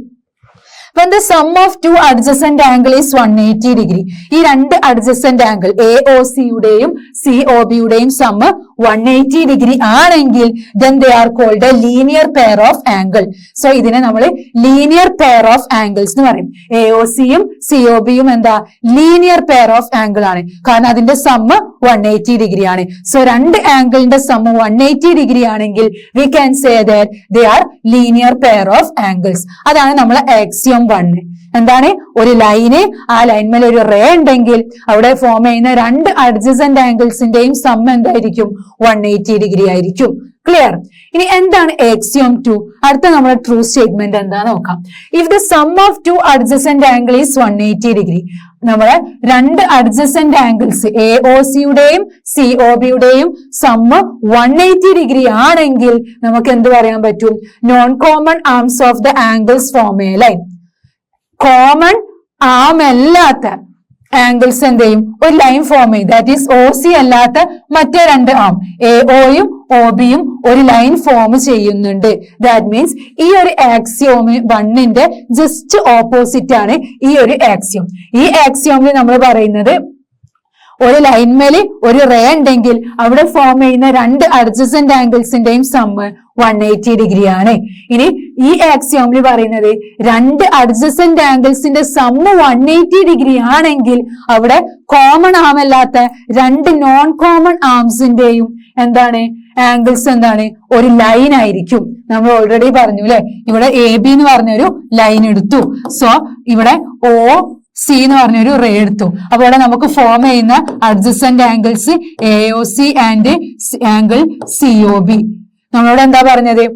When the sum of two adjacent angle is 180 degree. ഈ രണ്ട് അഡ്ജസന്റ് ആംഗിൾ AOC യുടെയും COB യുടെയും സം 180 ഡിഗ്രി ആണെങ്കിൽ then they are called a linear pair of angle. So ഇതിനെ നമ്മൾ ലീനിയർ പെയർ ഓഫ് ആംഗിൾസ് എന്ന് പറയും. AOCയും COBയും എന്താ? ലീനിയർ പെയർ ഓഫ് ആംഗിൾ ആണ്. കാരണം അതിന്റെ സം 180 ഡിഗ്രി ആണ്. സോ രണ്ട് ആംഗിളിന്റെ സം 180 ഡിഗ്രി ആണെങ്കിൽ we can say that they are linear pair of angles. അതാണ് നമ്മളെ ആക്സിയം 1. എന്താണ്? ഒരു ലൈന്, ആ ലൈൻമേൽ ഒരു റേ ഉണ്ടെങ്കിൽ അവിടെ ഫോം ചെയ്യുന്ന രണ്ട് അഡ്ജസന്റ് ആംഗിൾസിന്റെയും സം എന്തായിരിക്കും? 180 ഡിഗ്രി ആയിരിക്കും. ക്ലിയർ? ഇനി എന്താണ് ആക്സിയം 2? അടുത്ത നമ്മുടെ ട്രൂ സ്റ്റേറ്റ്മെന്റ് എന്താ നോക്കാം. If the sum of two adjacent angle is 180 degree. നമ്മളെ രണ്ട് അഡ്ജസന്റ് ആംഗിൾസ് AOC യുടെയും COB യുടെയും സമ്മ് 180 ഡിഗ്രി ആണെങ്കിൽ നമുക്ക് എന്ത് പറയാൻ പറ്റും? Non common arms of the angles form a line. Common arm അല്ലാത്ത ആംഗിൾസ് എന്ത് ചെയ്യും? ഒരു ലൈൻ ഫോം ചെയ്യും. ദാറ്റ് ഈസ് OC അല്ലാത്ത മറ്റേ രണ്ട് ആം AOയും OBയും ഒരു ലൈൻ ഫോം ചെയ്യുന്നുണ്ട്. ദാറ്റ് മീൻസ് ഈ ഒരു ആക്സിയോം 1ന്റെ ജസ്റ്റ് ഓപ്പോസിറ്റ് ആണ് ഈ ഒരു ആക്സിയോം. ഈ ആക്സിയോമിൽ നമ്മൾ പറയുന്നത് ഒരു ലൈൻമേല് ഒരു റേ ഉണ്ടെങ്കിൽ അവിടെ ഫോം ചെയ്യുന്ന രണ്ട് അഡ്ജസന്റ് ആംഗിൾസിന്റെയും സമ്മ് 180 ഡിഗ്രി ആണ്. ഇനി ഈ ആക്സിയോമിൽ പറയുന്നത് രണ്ട് അഡ്ജസന്റ് ആംഗിൾസിന്റെ സമ്മ് 180 ഡിഗ്രി ആണെങ്കിൽ അവിടെ കോമൺ ആമല്ലാത്ത രണ്ട് നോൺ കോമൺ ആംസിന്റെയും എന്താണ്? ആംഗിൾസ് എന്താണ്? ഒരു ലൈൻ ആയിരിക്കും. നമ്മൾ ഓൾറെഡി പറഞ്ഞു അല്ലെ? ഇവിടെ AB എന്ന് പറഞ്ഞൊരു ലൈൻ എടുത്തു. സോ ഇവിടെ സി എന്ന് പറഞ്ഞൊരു റേ എടുത്തു. അപ്പോൾ ഇവിടെ നമുക്ക് ഫോം ചെയ്യുന്ന adjacent angles AOC and angle COB. നമ്മളോട് എന്താ പറഞ്ഞത്?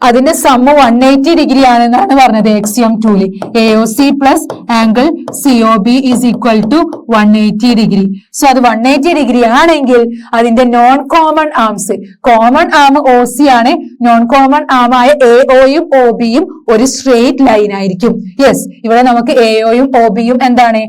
അതിന്റെ സമ്മ 180 ഡിഗ്രി ആണെന്നാണ് പറഞ്ഞത് axiom 2 AOC plus angle COB is equal to 180 degree. So അത് 180 ഡിഗ്രി ആണെങ്കിൽ അതിന്റെ non common arms, common arm OC ആണ്, നോൺ കോമൺ ആമായ AOയും OBയും ഒരു സ്ട്രെയിറ്റ് ലൈൻ ആയിരിക്കും. യെസ്, ഇവിടെ നമുക്ക് AOയും OBയും എന്താണ്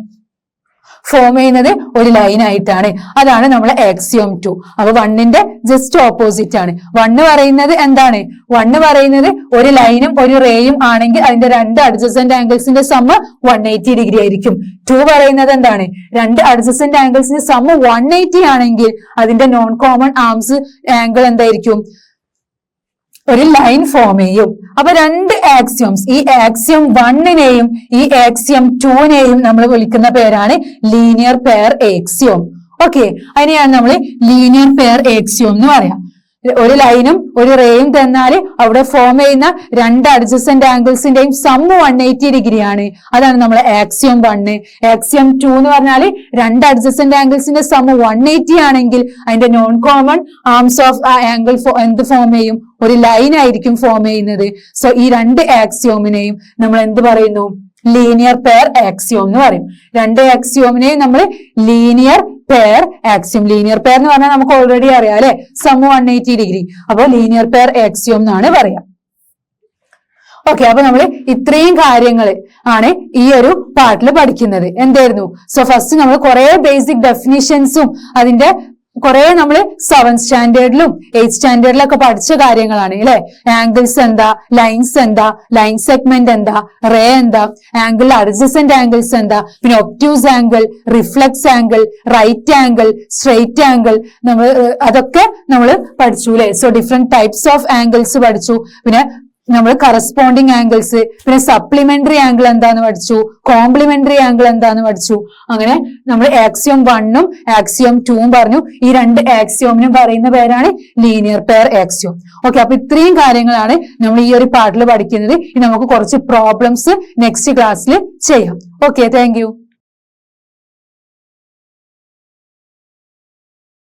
ഫോം ചെയ്യുന്നത്? ഒരു ലൈൻ ആയിട്ടാണ്. അതാണ് നമ്മളെ ആക്സിയം 2. അപ്പൊ 1ന്റെ ജസ്റ്റ് ഓപ്പോസിറ്റ് ആണ്. 1 പറയുന്നത് എന്താണ്? 1 പറയുന്നത് ഒരു ലൈനും ഒരു റേയും ആണെങ്കിൽ അതിന്റെ രണ്ട് അഡ്ജസന്റ് ആംഗിൾസിന്റെ സമ്മ 180 ഡിഗ്രി ആയിരിക്കും. 2 പറയുന്നത് എന്താണ്? രണ്ട് അഡ്ജസന്റ് ആംഗിൾസിന്റെ സമ്മ 180 ആണെങ്കിൽ അതിന്റെ നോൺ കോമൺ ആംസ് ആംഗിൾ എന്തായിരിക്കും? ഒരു ലൈൻ ഫോം ചെയ്യും. അപ്പൊ രണ്ട് ആക്സിയംസ്, ഈ ആക്സിയം 1നെയും ഈ ആക്സിയം 2നെയും നമ്മൾ വിളിക്കുന്ന പേരാണ് ലീനിയർ പെയർ ആക്സിയം. ഓക്കെ, അതിനെയാണ് നമ്മൾ ലീനിയർ പെയർ ആക്സിയം എന്ന് പറയാം. ഒരു ലൈനും ഒരു റേയും തന്നാൽ അവിടെ ഫോം ചെയ്യുന്ന രണ്ട് അഡ്ജസന്റ് ആംഗിൾസിന്റെയും സമ്മ 180 ഡിഗ്രി ആണ്. അതാണ് നമ്മളെ ആക്സിയം 1. ആക്സിയം 2 എന്ന് പറഞ്ഞാൽ രണ്ട് അഡ്ജസന്റ് ആംഗിൾസിന്റെ സമ്മ 180 ആണെങ്കിൽ അതിന്റെ നോൺ കോമൺ ആംസ് ഓഫ് ആ ആംഗിൾ എന്ത് ഫോം ചെയ്യും? ഒരു ലൈൻ ആയിരിക്കും ഫോം ചെയ്യുന്നത്. സോ ഈ രണ്ട് ആക്സിയോമിനെയും നമ്മൾ എന്ത് പറയുന്നു? ലീനിയർ പെയർ ആക്സിയം എന്ന് പറയും. രണ്ട് ആക്സിയോമിനെയും നമ്മൾ linear pair axiom. Linear pair എന്ന് പറഞ്ഞാൽ നമുക്ക് ഓൾറെഡി അറിയാം അല്ലെ, സമ്മ 180 ഡിഗ്രി. അപ്പോൾ ലീനിയർ പെയർ ആക്സിയം എന്നാണ് പറയാം. ഓക്കെ, അപ്പൊ നമ്മൾ ഇത്രയും കാര്യങ്ങൾ ആണ് ഈ ഒരു പാർട്ടിൽ പഠിക്കുന്നത്. എന്തായിരുന്നു? സോ ഫസ്റ്റ് നമ്മൾ കുറെ ബേസിക് ഡെഫിനിഷൻസും അതിന്റെ കുറെ നമ്മൾ 7th സ്റ്റാൻഡേർഡിലും 8th സ്റ്റാൻഡേർഡിലും ഒക്കെ പഠിച്ച കാര്യങ്ങളാണ് അല്ലെ. ആംഗിൾസ് എന്താ, ലൈൻസ് എന്താ, ലൈൻ സെഗ്മെന്റ് എന്താ, റേ എന്താ, ആംഗിൾ അഡ്ജസന്റ് ആംഗിൾസ് എന്താ, പിന്നെ obtuse angle, reflex angle, right angle, straight angle, നമ്മൾ അതൊക്കെ നമ്മൾ പഠിച്ചു അല്ലെ. So different types of angles പഠിച്ചു. പിന്നെ നമ്മൾ കറസ്പോണ്ടിങ് ആംഗിൾസ്, പിന്നെ സപ്ലിമെന്ററി ആംഗിൾ എന്താന്ന് പഠിച്ചു, കോംപ്ലിമെന്ററി ആംഗിൾ എന്താന്ന് പഠിച്ചു. അങ്ങനെ നമ്മൾ ആക്സിയം 1ഉം ആക്സിയം 2ഉം പറഞ്ഞു. ഈ രണ്ട് ആക്സിയോമിനും പറയുന്ന പേരാണ് ലീനിയർ പെയർ ആക്സിയം. ഓക്കെ, അപ്പൊ ഇത്രയും കാര്യങ്ങളാണ് നമ്മൾ ഈ ഒരു പാർട്ടിൽ പഠിക്കുന്നത്. ഇനി നമുക്ക് കുറച്ച് പ്രോബ്ലംസ് നെക്സ്റ്റ് ക്ലാസ്സിൽ ചെയ്യാം. Okay, thank you.